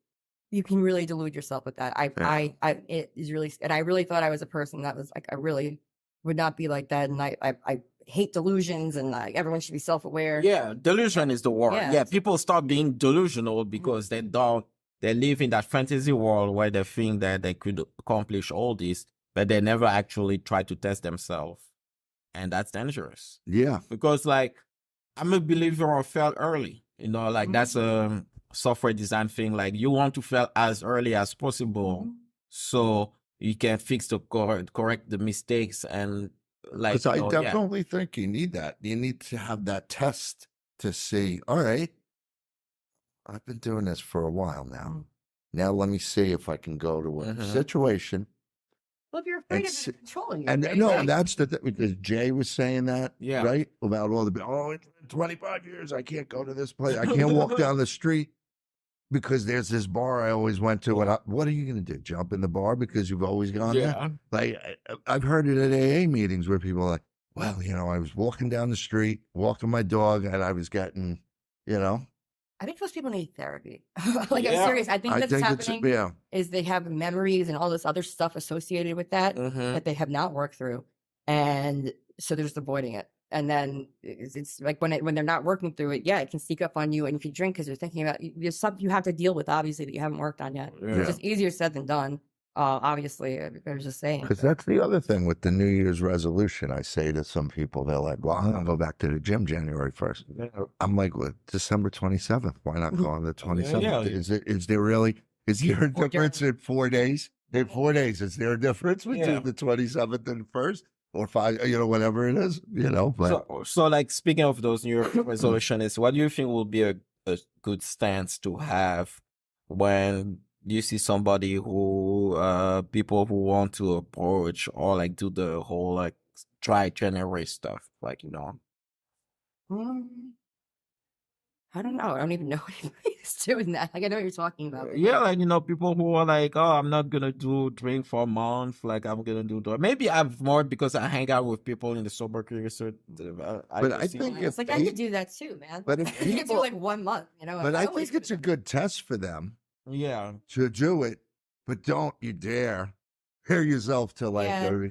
you can really delude yourself with that. It is really, and I really thought I was a person that was like, I really would not be like that, and I hate delusions, and everyone should be self-aware. Yeah, delusion is the word. Yeah. Yeah, people start being delusional because they live in that fantasy world where they think that they could accomplish all this, but they never actually try to test themselves. And that's dangerous Yeah. because like, I'm a believer of fail early, like that's a software design thing. Like you want to fail as early as possible so you can fix correct the mistakes and like, Because I definitely think you need that. You need to have that test to see, all right, I've been doing this for a while now. Now let me see if I can go to a situation. Well, if you're afraid It's- of it controlling you, And right? no, Like, that's because Jay was saying that, Yeah. right? About all the, it's been 25 years, I can't go to this place. I can't walk down the street because there's this bar I always went to. And what are you going to do? Jump in the bar because you've always gone there? Yeah. Like, I've heard it at AA meetings where people are like, well, I was walking down the street, walking my dog, and I was getting, I think most people need therapy. Like, I'm Yeah. serious. I think that's it's, happening yeah. is they have memories and all this other stuff associated with that that they have not worked through. And so they're just avoiding it. And then it's like when they're not working through it, it can sneak up on you. And if you drink because you're thinking about there's something you have to deal with, obviously, that you haven't worked on yet. Yeah. It's just easier said than done. Obviously, I was just saying. Because that's the other thing with the New Year's resolution. I say to some people, they're like, well, I'm going to go back to the gym January 1st. I'm like, well, December 27th. Why not go on the 27th? Yeah. Is there a difference in 4 days? In 4 days, is there a difference between the 27th and 1st? Or 5, whatever it is, but So like speaking of those New Year's resolutions, what do you think will be a good stance to have when you see somebody who people who want to approach or like do the whole like try January stuff, like I don't know. I don't even know anybody's doing that. Like, I know what you're talking about. Yeah, like people who are like, oh, I'm not gonna drink for a month. Like I'm gonna do maybe I've more because I hang out with people in the sober career. So I think It's like I could do that too, man. But if I could do people, like 1 month, but I think it's a good test for them yeah, to do it. But don't you dare hear yourself to like,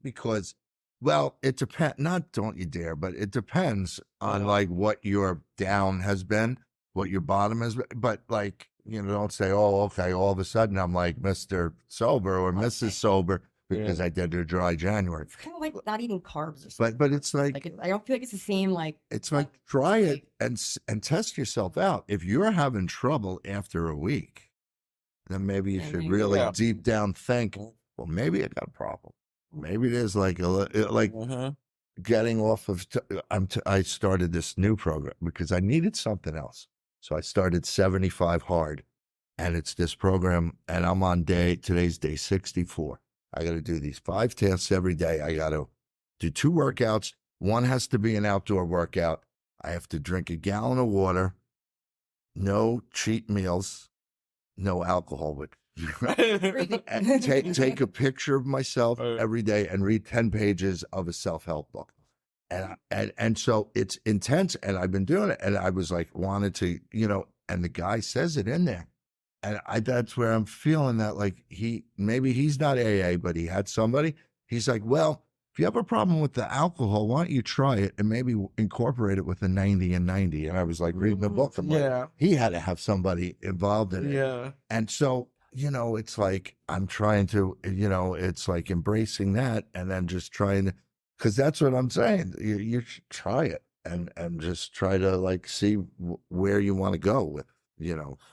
because, well, it depends. Not don't you dare, but it depends on like what your down has been, what your bottom has been. But like, don't say, oh, okay, all of a sudden I'm like Mr. Sober or Mrs. Sober because I did a dry January. It's kind of like not eating carbs or something. But it's like I don't feel like it's the same. Like it's like try it and test yourself out. If you're having trouble after a week, then maybe you should really deep down think, well, maybe I got a problem. Maybe there's like getting off of. I started this new program because I needed something else. So I started 75 hard, and it's this program, and I'm on today's day 64. I got to do these 5 tasks every day. I got to do 2 workouts. One has to be an outdoor workout. I have to drink a gallon of water, no cheat meals, no alcohol, but and take a picture of myself every day and read 10 pages of a self-help book. And so it's intense, and I've been doing it, and I was like, wanted to, and the guy says it in there. And that's where I'm feeling that, like, maybe he's not AA, but he had somebody. He's like, well, if you have a problem with the alcohol, why don't you try it and maybe incorporate it with a 90 and 90? And I was like reading the book. I'm like, he had to have somebody involved in it. Yeah. And so, it's like, I'm trying to, it's like embracing that, and then just trying to, because that's what I'm saying. You should try it and just try to, like, see where you want to go with.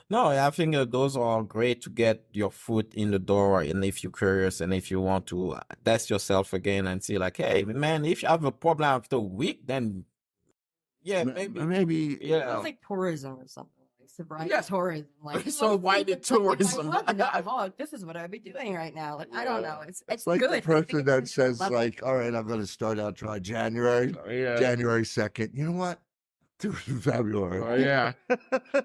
No, I think those are great to get your foot in the door, and if you're curious and if you want to test yourself again and see, like, hey, man, if you have a problem after a week, then maybe it's like tourism or something. Sobriety tourism, like, so why did tourism? This is what I'd be doing right now. Like, I don't know. It's like good. The person that says, like, all right, I'm going to start out try January 2nd. You know what? Do it in February. Oh, yeah.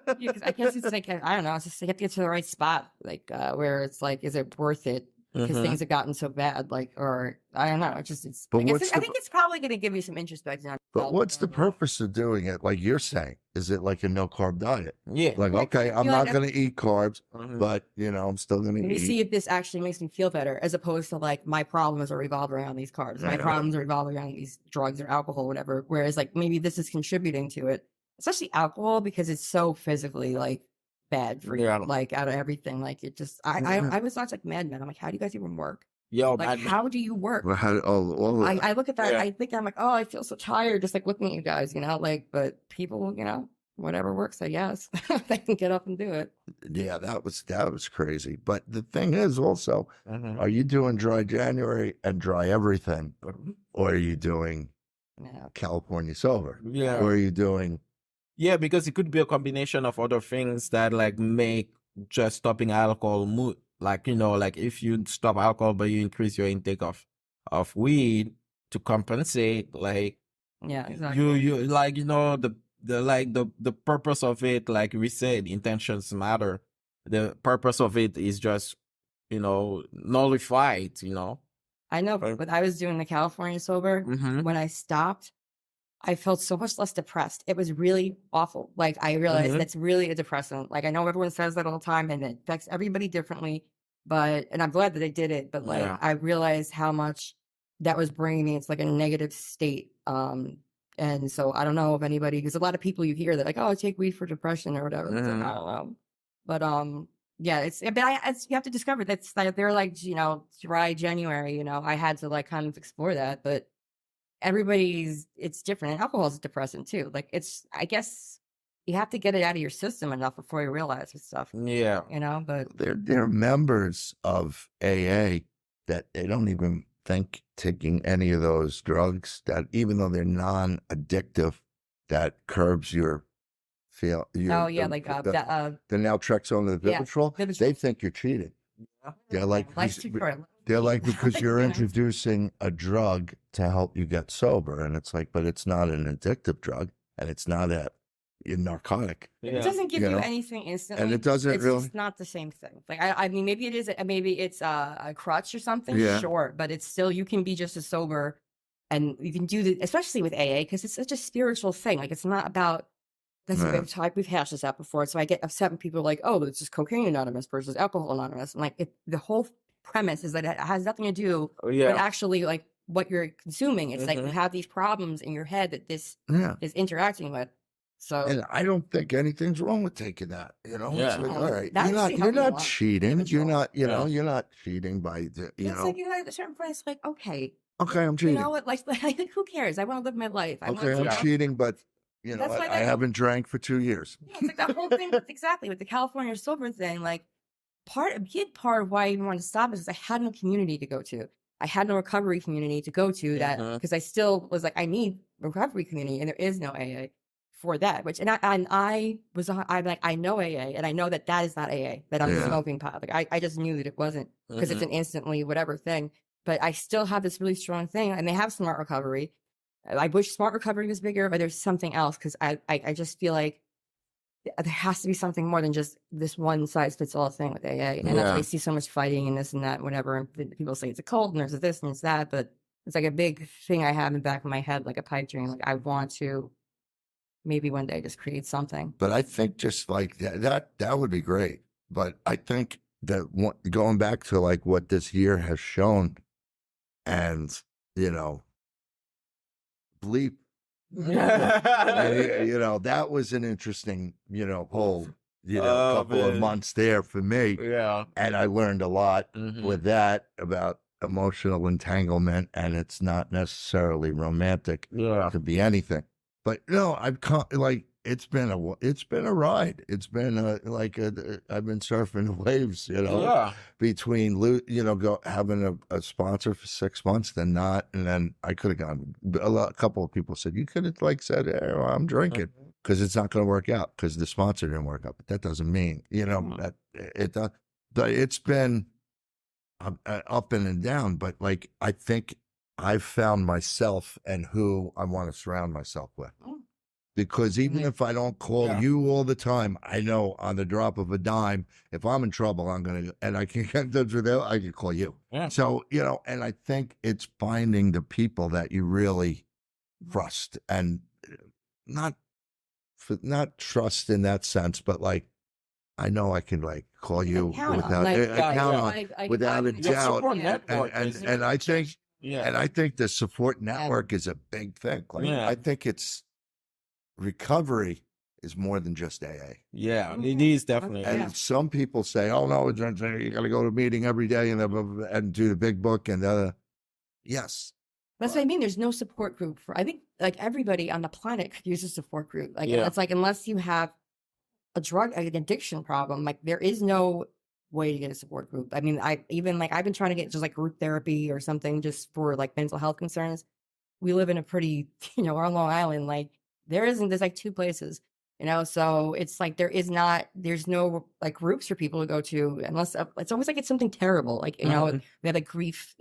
Because I guess it's like, I don't know. It's just you have to get to the right spot, like, where it's like, is it worth it? Because things have gotten so bad, like, or I don't know. I think it's probably going to give you some introspection. But what's the purpose of doing it? Like you're saying, is it like a no carb diet? Yeah. Like, okay, I'm not going to eat carbs, but I'm still going to eat. See if this actually makes me feel better, as opposed to, like, my problems are revolved around these carbs. My problems are revolved around these drugs or alcohol, whatever. Whereas, like, maybe this is contributing to it, especially alcohol, because it's so physically, like, bad for you, like, out of everything. Like, it just, I was not like Mad Men. I'm like, how do you guys even work? Like, how do you work? Well, I look at that. I think I'm like, oh, I feel so tired just, like, looking at you guys, like, but people, whatever works, I guess. They can get up and do it. Yeah, that was crazy. But the thing is also, are you doing dry January and dry everything? Or are you doing California sober? Yeah. Or are you doing... Yeah, because it could be a combination of other things that, like, make just stopping alcohol moot. Like, like, if you stop alcohol but you increase your intake of weed to compensate, like, exactly. you like, the purpose of it, like we said, intentions matter. The purpose of it is just, nullified, I know, but I was doing the California sober. When I stopped, I felt so much less depressed. It was really awful. Like, I realized that's really a depressant. Like, I know everyone says that all the time, and it affects everybody differently. And I'm glad that I did it. But, like, I realized how much that was bringing me. It's like a negative state. And so I don't know if anybody, because a lot of people you hear that, like, oh, I take weed for depression or whatever. Like, I don't know. But yeah, you have to discover that's like, they're like, dry January. I had to, like, kind of explore that, but. It's different. And alcohol is a depressant too. Like, I guess you have to get it out of your system enough before you realize this stuff. Yeah. But they're members of AA that they don't even think taking any of those drugs, that even though they're non-addictive, that curbs your feel. The naltrexone and the Vivitrol, they think you're cheating. They're like, because you're introducing a drug to help you get sober. And it's like, but it's not an addictive drug, and it's not a narcotic. It doesn't give you anything instantly. And it doesn't it's really. It's not the same thing. Like, I mean, maybe it is, maybe it's a crutch or something, sure. But it's still, you can be just as sober, and you can do especially with AA, because it's such a spiritual thing. Like, it's not about, we've hashed this out before. So I get upset when people are like, oh, but it's just cocaine anonymous versus alcohol anonymous. I'm like, the whole premise is that it has nothing to do with actually, like, what you're consuming. It's like you have these problems in your head that this is interacting with. So, and I don't think anything's wrong with taking that. It's like, all right, you're not cheating. You're not, you're not cheating by it's like, at a certain point, it's like, okay, I'm cheating. You know what? Like, who cares? I want to live my life. I'm cheating, but I haven't drank for 2 years. Yeah, it's like that whole thing. Exactly with the California sober thing. Like, a big part of why I even wanted to stop is I had no community to go to. I had no recovery community to go to, that because I still was like, I need recovery community, and there is no AA. for that, which, and I was, I'm like, I know AA, and I know that that is not AA, that I'm Yeah. smoking pot. Like, I just knew that it wasn't, because it's an instantly whatever thing. But I still have this really strong thing, and they have smart recovery. I wish smart recovery was bigger, but there's something else, because I just feel like there has to be something more than just this one size fits all thing with AA. And that's why Yeah. I see so much fighting and this and that, whatever. And people say it's a cult and there's this and it's that, but it's like a big thing I have in the back of my head, like a pipe dream. Like, I want to maybe one day just create something. But I think just like that would be great. But I think that going back to like what this year has shown, and bleep, that was an interesting, whole, Oh, couple of man. months there for me. Yeah. And I learned a lot Mhm. with that about emotional entanglement, and it's not necessarily romantic. Yeah. Could be anything. But I've like it's been a ride. It's been I've been surfing the waves, Yeah. between having a sponsor for 6 months, then not, and then I could have gone. A couple of people said you could have said, hey, well, I'm drinking because it's not going to work out because the sponsor didn't work out. But that doesn't mean that it does. But it's been up and down. But like I think I've found myself and who I want to surround myself with. Because even if I don't call you all the time, I know on the drop of a dime, if I'm in trouble, and I can't get in touch with them, I can call you. Yeah. So, and I think it's finding the people that you really trust, and not trust in that sense, but like, I know I can like call you without a doubt. Support network. And I think, and I think the support network is a big thing. Like, I think recovery is more than just AA. Yeah, it is definitely. And some people say, "Oh no, you got to go to a meeting every day and do the big book." And yes, that's what I mean. There's no support group for. I think like everybody on the planet could use a support group. Like, it's like, unless you have an addiction problem, like there is no way to get a support group. I mean, I've been trying to get just like group therapy or something just for like mental health concerns. We live in a pretty, we're on Long Island, like there's like 2 places, so it's like there's no like groups for people to go to, unless it's always like it's something terrible. Like, we have like grief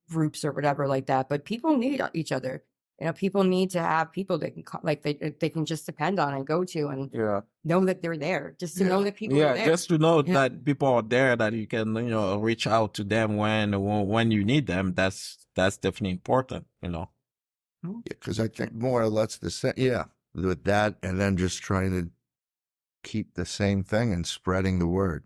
groups or whatever like that, but people need each other. People need to have people that can they can just depend on and go to, and know that they're there, just to know that people are there. Just to know that people are there, that you can reach out to them when you need them. That's definitely important. because I think more or less the same. Yeah, with that, and then just trying to keep the same thing and spreading the word.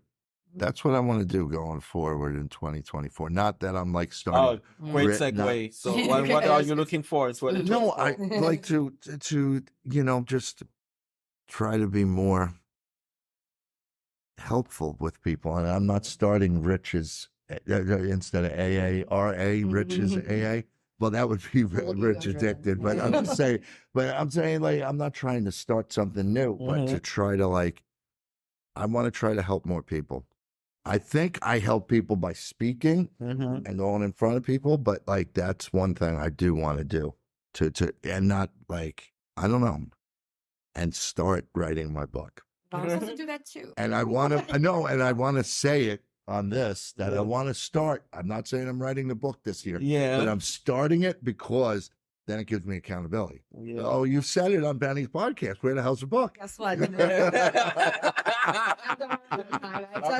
That's what I want to do going forward in 2024. Not that I'm like starting. Oh, great segue. So what are you looking for? No, I like to just try to be more helpful with people. And I'm not starting Rich's instead of AA, RA, Rich's AA. Well, that would be Rich addicted. But I'm saying like, I'm not trying to start something new, but to try to I want to try to help more people. I think I help people by speaking and going in front of people, but like that's one thing I do want to do and not like, I don't know, and start writing my book. I'm supposed to do that too. And I want to say it on this, that I want to start. I'm not saying I'm writing the book this year, but I'm starting it because then it gives me accountability. Yeah. Oh, you said it on Benny's podcast. Where the hell's the book? Guess what?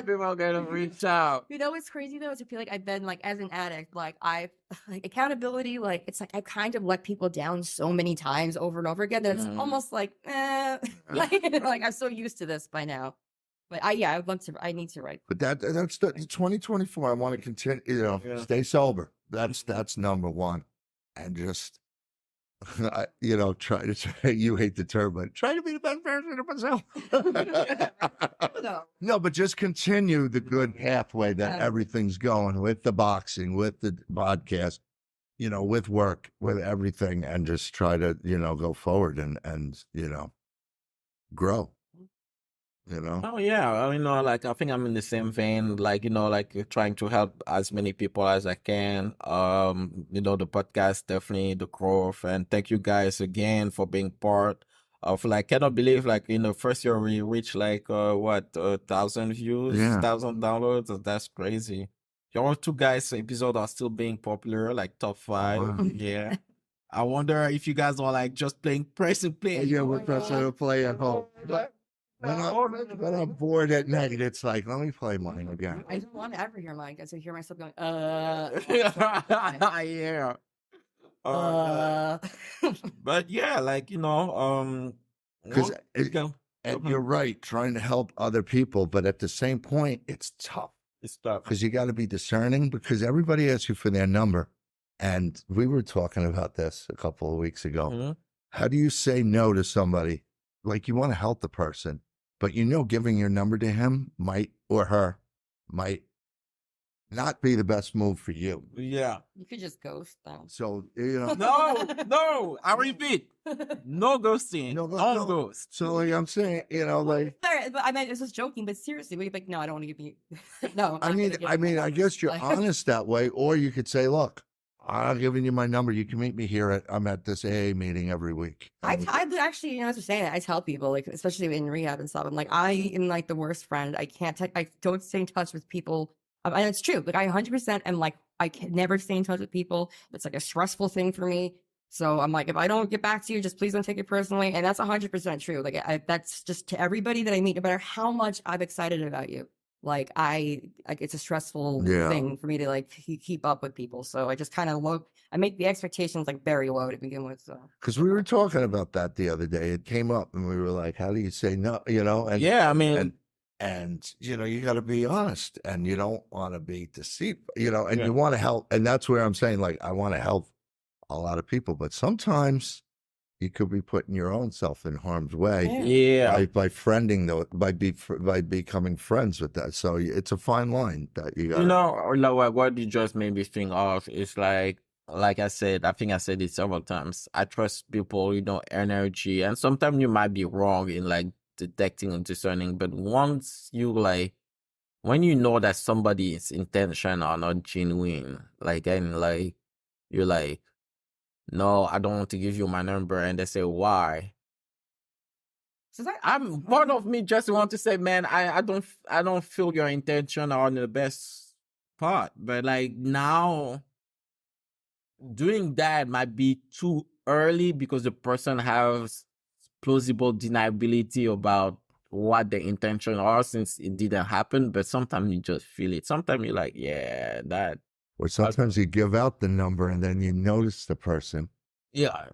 People are gonna reach out. What's crazy though is I feel like I've been like, as an addict, like accountability, like it's like I kind of let people down so many times over and over again that it's almost like like I'm so used to this by now. But I need to write. But that's 2024. I want to continue, stay sober. That's number one, and just try to. You hate the term, but try to be the best version of myself. No, but just continue the good pathway that everything's going with the boxing, with the podcast, with work, with everything, and just try to go forward and grow. Oh yeah, like I think I'm in the same vein, like trying to help as many people as I can. The podcast, definitely the growth, and thank you guys again for being part of like, cannot believe like in the first year we reached like what 1,000 views, Yeah. 1,000 downloads. That's crazy. Your two guys' episodes are still being popular, like top 5. wow. Yeah. I wonder if you guys are like just playing press and play. Yeah, we're pressing to play at home. When I'm bored at night, it's like, let me play mine again. I don't want to ever hear mine because I hear myself going, Yeah. But yeah, like Because go. and you're right, trying to help other people, but at the same point, it's tough It's tough. because you got to be discerning because everybody asks you for their number. And we were talking about this a couple of weeks ago. Mhm. How do you say no to somebody? Like you want to help the person, but giving your number to him or her might not be the best move for you. Yeah. you could just ghost them. So, No, I repeat, no ghosting. No, Don't ghost. so like I'm saying, like, Sorry, but I mean, this was joking, but seriously, we'd be like, no, I don't want to give you. No, I'm not gonna give you my I guess you're Like- honest that way, or you could say, look, I'm giving you my number. You can meet me here I'm at this AA meeting every week. I actually, as you're saying it, I tell people, like, especially in rehab and stuff, I'm like, I am like the worst friend. I can't, I don't stay in touch with people. And it's true. Like, I 100% am like, I can never stay in touch with people. It's like a stressful thing for me. So I'm like, if I don't get back to you, just please don't take it personally. And that's 100% true. Like, that's just to everybody that I meet, no matter how much I'm excited about you. Like, it's a stressful thing for me to like keep up with people. So I just kind of I make the expectations like very low to begin with. So. Because we were talking about that the other day. It came up and we were like, how do you say no? And Yeah, I mean, and you got to be honest and you don't want to be deceitful, and Yeah. you want to help. And that's where I'm saying, like, I want to help a lot of people, but sometimes you could be putting your own self in harm's way. yeah. By friending by becoming friends with that. So it's a fine line that you got. Like what you just made me think of is like I said, I think I said it several times. I trust people, energy, and sometimes you might be wrong in like detecting and discerning, but once you like, when you know that somebody's intention are not genuine, like, and like you're like, no, I don't want to give you my number, and they say why. So that, I'm part of me just want to say, man, I don't feel your intention are on the best part, but like now doing that might be too early because the person has plausible deniability about what the intention are since it didn't happen. But sometimes you just feel it. Sometimes you're like, yeah, that. Or sometimes you give out the number and then you notice the person Yeah. a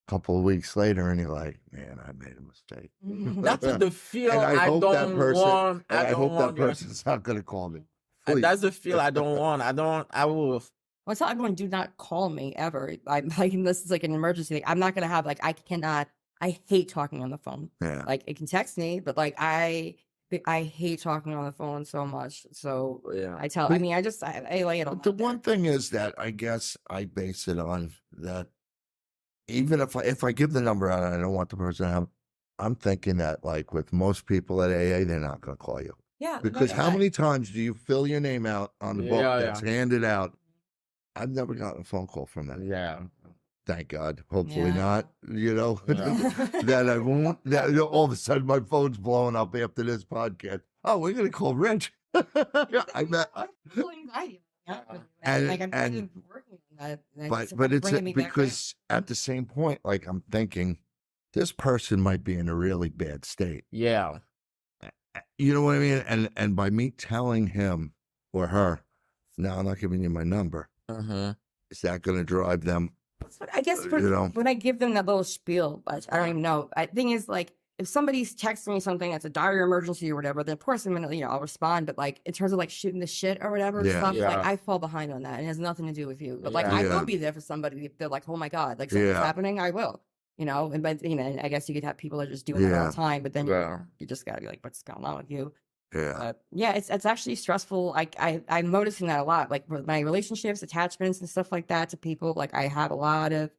couple of weeks later and you're like, man, I made a mistake. That's the feel And I hope don't that person, want. and I hope that your- person's not going to call me. And Please. that's the feel I don't want. I will. I tell everyone, do not call me ever. I'm like, unless it's like an emergency. Like, I'm not gonna have like, I hate talking on the phone. Yeah. Like, it can text me, but like I hate talking on the phone so much. So Yeah. I lay it on. But the one thing is that I guess I base it on that even if I give the number out and I don't want the person to have, I'm thinking that like with most people at AA, they're not going to call you. Yeah. Because how many times do you fill your name out on the book Yeah, that's handed out? I've never gotten a phone call from them. Yeah. Thank God. Hopefully Yeah. not. Yeah. That I won't. That all of a sudden my phone's blowing up after this podcast. Oh, we're gonna call Rich. I met. And- like I'm and- kind of working on that. and But it's bringing me back down. because at the same point, like I'm thinking, this person might be in a really bad state. Yeah. You know what I mean? And by me telling him or her, no, I'm not giving you my number. Mm-hmm. Is that going to drive them? I guess when I give them that little spiel, but I don't even know. The thing is, like, if somebody's texting me something that's a dire emergency or whatever, then of course I'll respond. But like in terms of like shooting the shit or whatever stuff, Yeah. like I fall behind on that. And it has nothing to do with you. But like Yeah. I Yeah. will be there for somebody if they're like, oh my God, like something's Yeah. happening, I will. And but and I guess you could have people that are just doing that all Yeah. the time, but then Yeah. you just gotta be like, what's going on with you? Yeah. But yeah, it's actually stressful. I'm noticing that a lot. Like with my relationships, attachments, and stuff like that to people. Like I have a lot of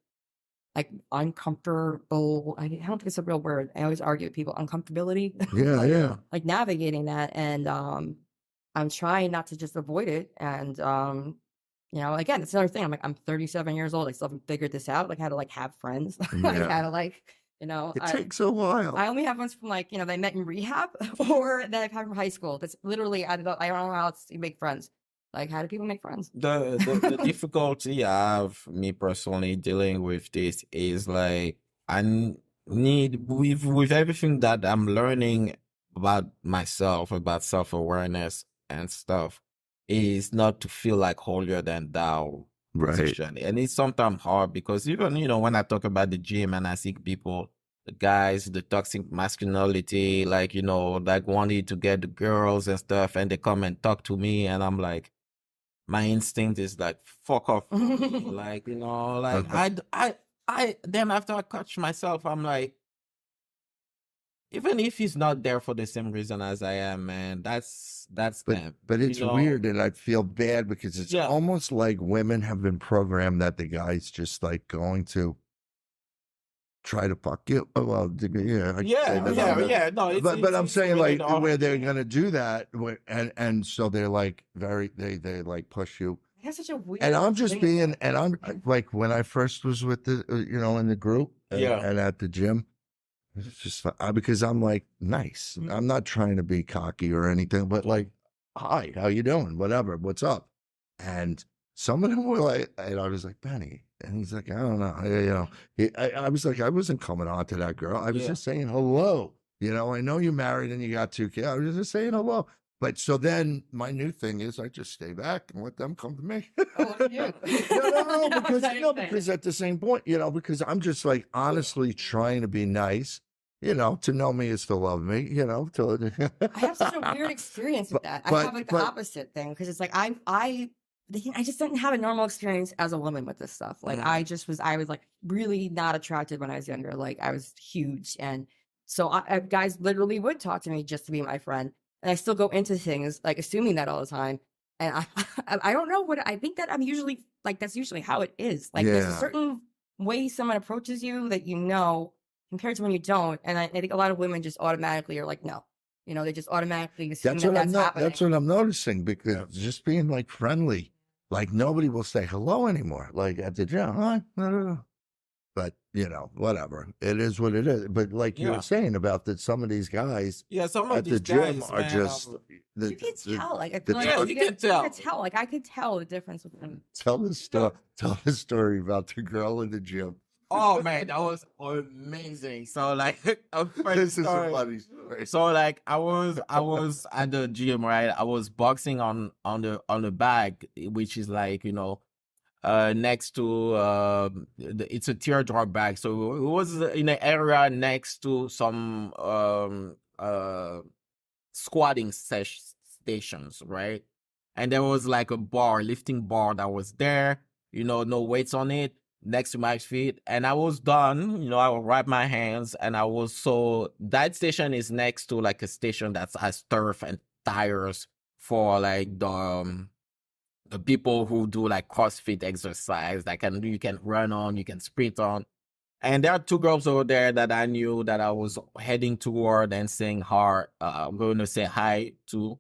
like uncomfortable. I don't think it's a real word. I always argue with people. Uncomfortability. Yeah. Yeah. Like navigating that, and I'm trying not to just avoid it. And again, it's another thing. I'm 37 years old. I still haven't figured this out. Like how to like have friends. Like Yeah. how to like You know, It takes a while. I only have ones from like, that I met in rehab or that I've had from high school. That's literally, I don't know how else you make friends. Like, how do people make friends? The difficulty I have, me personally, dealing with this is like need with everything that I'm learning about myself, about self-awareness and stuff, is not to feel like holier than thou Right. position. And it's sometimes hard because even, when I talk about the gym and I see people, the guys, the toxic masculinity, like, like wanting to get the girls and stuff, and they come and talk to me, and I'm like, my instinct is like, fuck off. Like, like I then after I catch myself, I'm like, even if he's not there for the same reason as I am, man, that's them. But it's weird, and I feel bad because it's almost like women have been programmed that the guy's just like going to try to fuck you. Oh, well, yeah, No, but I'm saying really like where they're gonna do that, and so they're like they like push you. That's such a weird. And I'm just thing. being, and I'm like when I first was with the in the group, and at the gym. It's just because I'm like nice. I'm not trying to be cocky or anything, but like, hi, how you doing? Whatever, what's up? And some of them were like, and I was like, Benny, and he's like, I don't know, I was like, I wasn't coming on to that girl. I was just saying hello. I know you're married and you got 2 kids. I was just saying hello. But so then my new thing is I just stay back and let them come to me. Oh, yeah. because at the same point, because I'm just like honestly trying to be nice, to know me is to love me, I have such a weird experience with that. I have like the opposite thing because it's like I just didn't have a normal experience as a woman with this stuff. Like I was like really not attracted when I was younger. Like I was huge, and so guys literally would talk to me just to be my friend. And I still go into things like assuming that all the time. And I don't know what I think that I'm usually like, that's usually how it is. Like there's a certain way someone approaches you that compared to when you don't. And I think a lot of women just automatically are like, no, they just automatically assume that's happening. That's what I'm noticing because just being like friendly, like nobody will say hello anymore. Like at the gym, hi, no. But whatever. It is what it is. But like you were saying about that, some of these guys, some of at the gym are just. You can tell. Like I feel like you can tell. Like I could tell the difference with them. Tell the story about the girl in the gym. Oh man, that was amazing. So like, this is a funny story. So like, I was at the gym, right? I was boxing on the bag, which is like next to it's a teardrop bag, so it was in an area next to some squatting stations, right? And there was like a lifting bar that was there, no weights on it, next to my feet. And I was done, I would wipe my hands, and that station is next to like a station that has turf and tires for like the people who do like CrossFit exercise that you can run on, you can sprint on. And there are 2 girls over there that I knew that I was heading toward and saying I'm going to say hi to.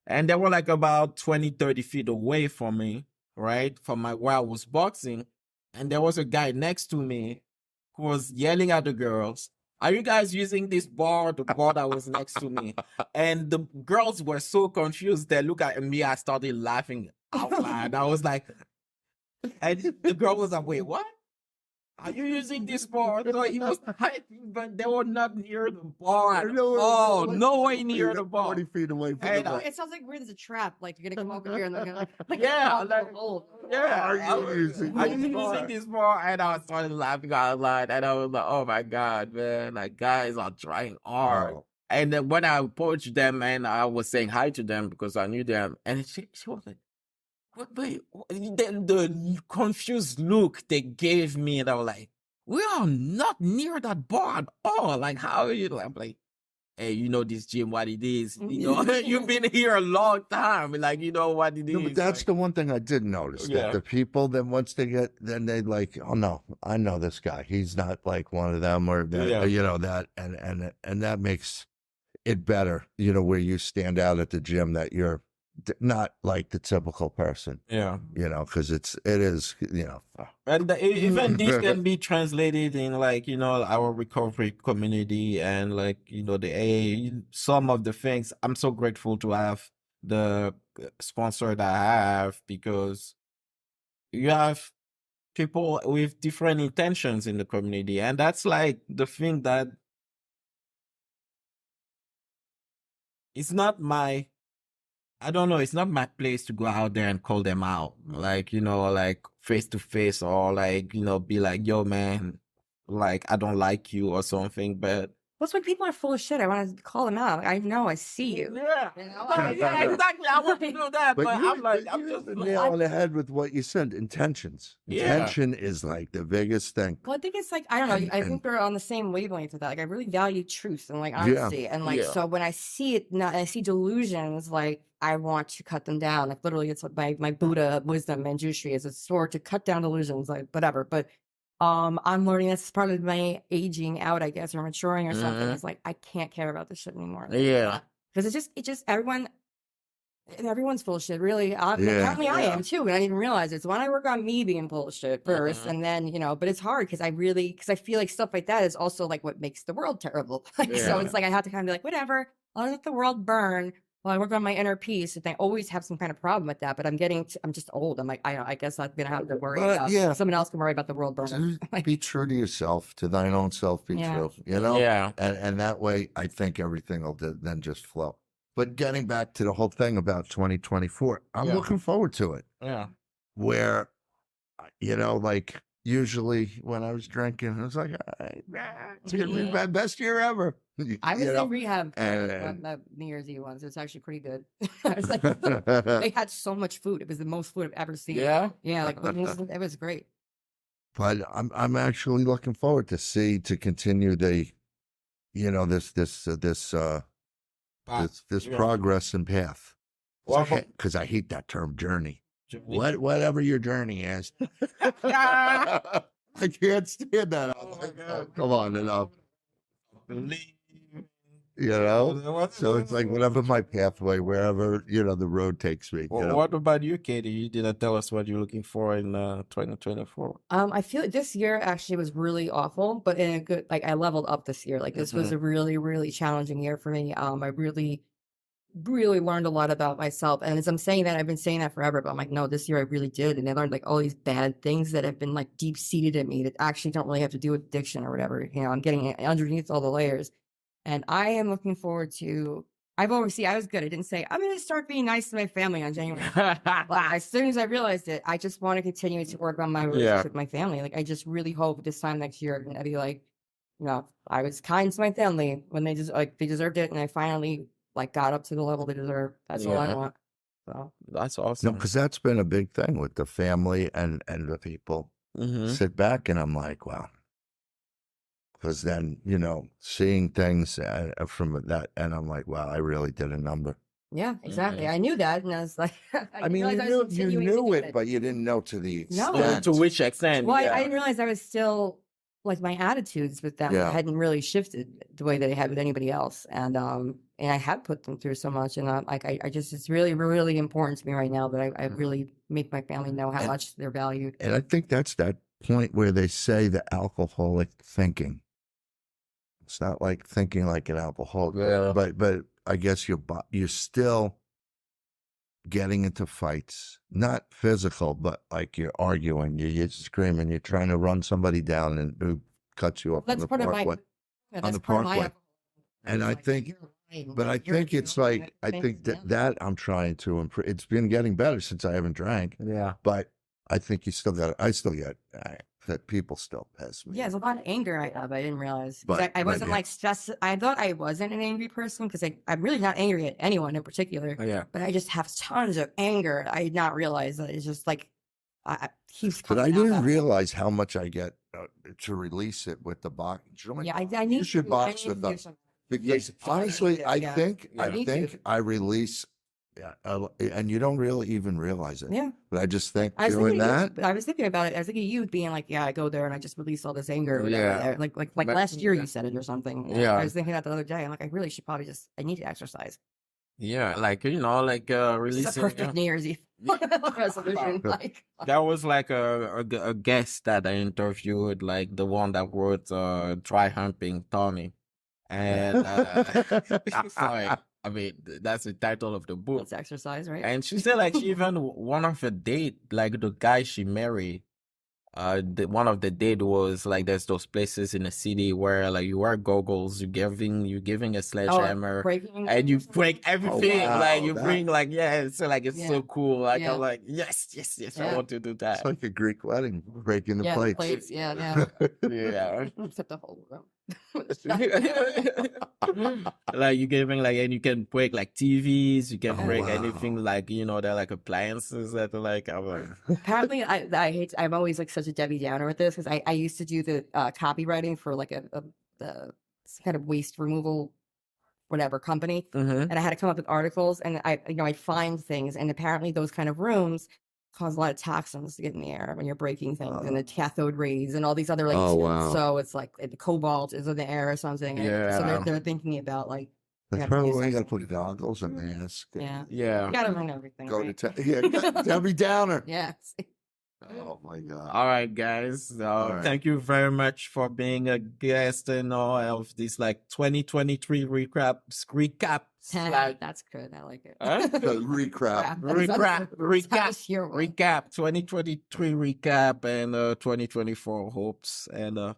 And they were like about 20, 30 feet away from me, right? From where I was boxing. And there was a guy next to me who was yelling at the girls, are you guys using this bar? The bar that was next to me. And the girls were so confused. They looked at me. I started laughing out loud. I was like, and the girl was like, wait, what? Are you using this bar? So he was typing, but they were not near the bar. No way near the bar. 40 feet away from the bar. It sounds like there's a trap. Like you're gonna come over here and they're gonna Are you using this bar? And I started laughing out loud, and I was like, oh my god, man, like guys are trying hard. And then when I approached them and I was saying hi to them because I knew them, and she was like, the confused look they gave me, and I was like, we are not near that bar at all. Like, how are you? I'm like, hey, this gym, what it is. You've been here a long time. Like, what it is. But that's the one thing I did notice. That the people, then once they get, then they like, oh no, I know this guy. He's not like one of them, or that, and that makes it better, where you stand out at the gym, that you're not like the typical person, Yeah. because it is, And even this can be translated in like, our recovery community and like, the AA, some of the things. I'm so grateful to have the sponsor that I have, because you have people with different intentions in the community. And that's like the thing that it's not my, I don't know, it's not my place to go out there and call them out, like, like face to face, or like, be like, yo, man, like, I don't like you or something. But What's when people are full of shit? I want to call them out. I know, I see you. yeah, You know? yeah, exactly. I want to do that, but I'm like, I'm you just hit the nail on the head with what you said. Intentions. Intention is like the biggest thing. Well, I think it's like, I don't know. I think we're on the same wavelength with that. Like, I really value truth and like honesty. And like, so when I see it, not, I see delusions, like I want to cut them down. Like literally, it's like my Buddha wisdom and Manjushri is a sword to cut down delusions, like whatever. But I'm learning that's part of my aging out, I guess, or maturing or something. It's like I can't care about this shit anymore. Yeah, because it just everyone's full of shit, really. Apparently I am too, and I didn't realize it. So when I work on me being full of shit first, and then but it's hard because I feel like stuff like that is also like what makes the world terrible. So it's like I have to kind of be like, whatever, I'll let the world burn while I work on my inner peace. And I always have some kind of problem with that, but I'm just old. I'm like, I guess I'm gonna have to worry about someone else can worry about the world burning. Be true to yourself, to thine own self. Be true, and that way, I think everything will then just flow. But getting back to the whole thing about 2024, I'm looking forward to it. Yeah. Where, like usually when I was drinking, I was like, it's going to be my best year ever. I was in rehab on the New Year's Eve ones. It's actually pretty good. I was like, they had so much food. It was the most food I've ever seen. Yeah? Yeah, like it was great. But I'm actually looking forward to continue the, this progress and path. Because I hate that term journey. Whatever your journey is. I can't stand that. Come on, enough. So it's like whatever my pathway, wherever the road takes me. Well, what about you, Katie? You didn't tell us what you're looking for in 2024. I feel this year actually was really awful, but in a good, like I leveled up this year. Like this was a really, really challenging year for me. I really learned a lot about myself. And as I'm saying that, I've been saying that forever, but I'm like, no, this year I really did. And I learned like all these bad things that have been like deep seated in me that actually don't really have to do with addiction or whatever. I'm getting underneath all the layers. And I am looking forward to, I was good. I didn't say, I'm going to start being nice to my family on January. As soon as I realized it, I just want to continue to work on my relationship with my family. Like, I just really hope this time next year, I'm going to be like, I was kind to my family when they deserved it. And I finally got up to the level they deserve. That's all I want. So that's awesome. No, because that's been a big thing with the family and the people. Sit back and I'm like, wow. Because then, seeing things from that, and I'm like, wow, I really did a number. Yeah, exactly. I knew that, and I was like, I mean, you knew it, but you didn't know to the extent. No. To which extent? Well, I didn't realize I was still, like, my attitudes with them hadn't really shifted the way that they had with anybody else. And I had put them through so much, and I just, it's really, really important to me right now that I really make my family know how much they're valued. And I think that's that point where they say the alcoholic thinking. It's not like thinking like an alcoholic, but I guess you're still getting into fights, not physical, but like you're arguing, you're screaming, you're trying to run somebody down and who cuts you off on the parkway. On the parkway. And I think, but I think it's like, I think that I'm trying to improve. It's been getting better since I haven't drank. Yeah. But I think I still get that people still piss me. Yeah, there's a lot of anger I have. I didn't realize. I wasn't like stressed. I thought I wasn't an angry person because I'm really not angry at anyone in particular. Yeah. But I just have tons of anger. I did not realize that it's just like, but I didn't realize how much I get to release it with the box. Yeah, I need you should box with them. Because honestly, I think I release. Yeah, and you don't really even realize it. Yeah. But I just think doing that. I was thinking about it. I was thinking you being like, I go there and I just release all this anger. Or whatever. Like last year you said it or something. Yeah. I was thinking that the other day. I'm like, I really should probably I need to exercise. Yeah, like like It's a releasing. perfect New Year's Eve resolution. Like, That was like a guest that I interviewed, like the one that wrote Try Humping Tommy. And sorry, I mean that's the title of the book. let's exercise, right? And she said like she even one of her date, like the guy she married, one of the date was like there's those places in the city where like you wear goggles, you giving a Oh, sledgehammer breaking and you or something? break everything. Like wow, you bring like so like it's so Yeah. cool. Like Yeah. I'm like yes, I Yeah. want to do It's that. like a Greek wedding, breaking the Yeah, the plates. plates. Yeah. Yeah. Except the whole room. Like you giving like and you can break like TVs, you can Oh, break wow. anything like they're like appliances that are like I'm like Apparently, I'm always like such a Debbie Downer with this because I used to do the copywriting for like the kind of waste removal whatever company, Mhm. and I had to come up with articles, and I'd find things, and apparently those kind of rooms cause a lot of toxins to get in the air when you're breaking things, and the cathode rays and all these other like Oh, wow. so it's like the cobalt is in the air or something. And so Yeah. they're thinking about like you That's have to do probably why you gotta something. put goggles and mask. Yeah. Yeah. You gotta learn everything. Go right? to Debbie Downer. Yes. Oh my God. All right, guys. All right. Thank you very much for being a guest and all of this like 2023 recap. That's good. I like it. Huh? The recap. Recap 2023 recap and 2024 hopes. And all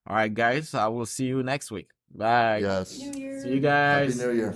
right, guys, I will see you next week. Bye. Yes. New Year. See you Happy guys. New Year.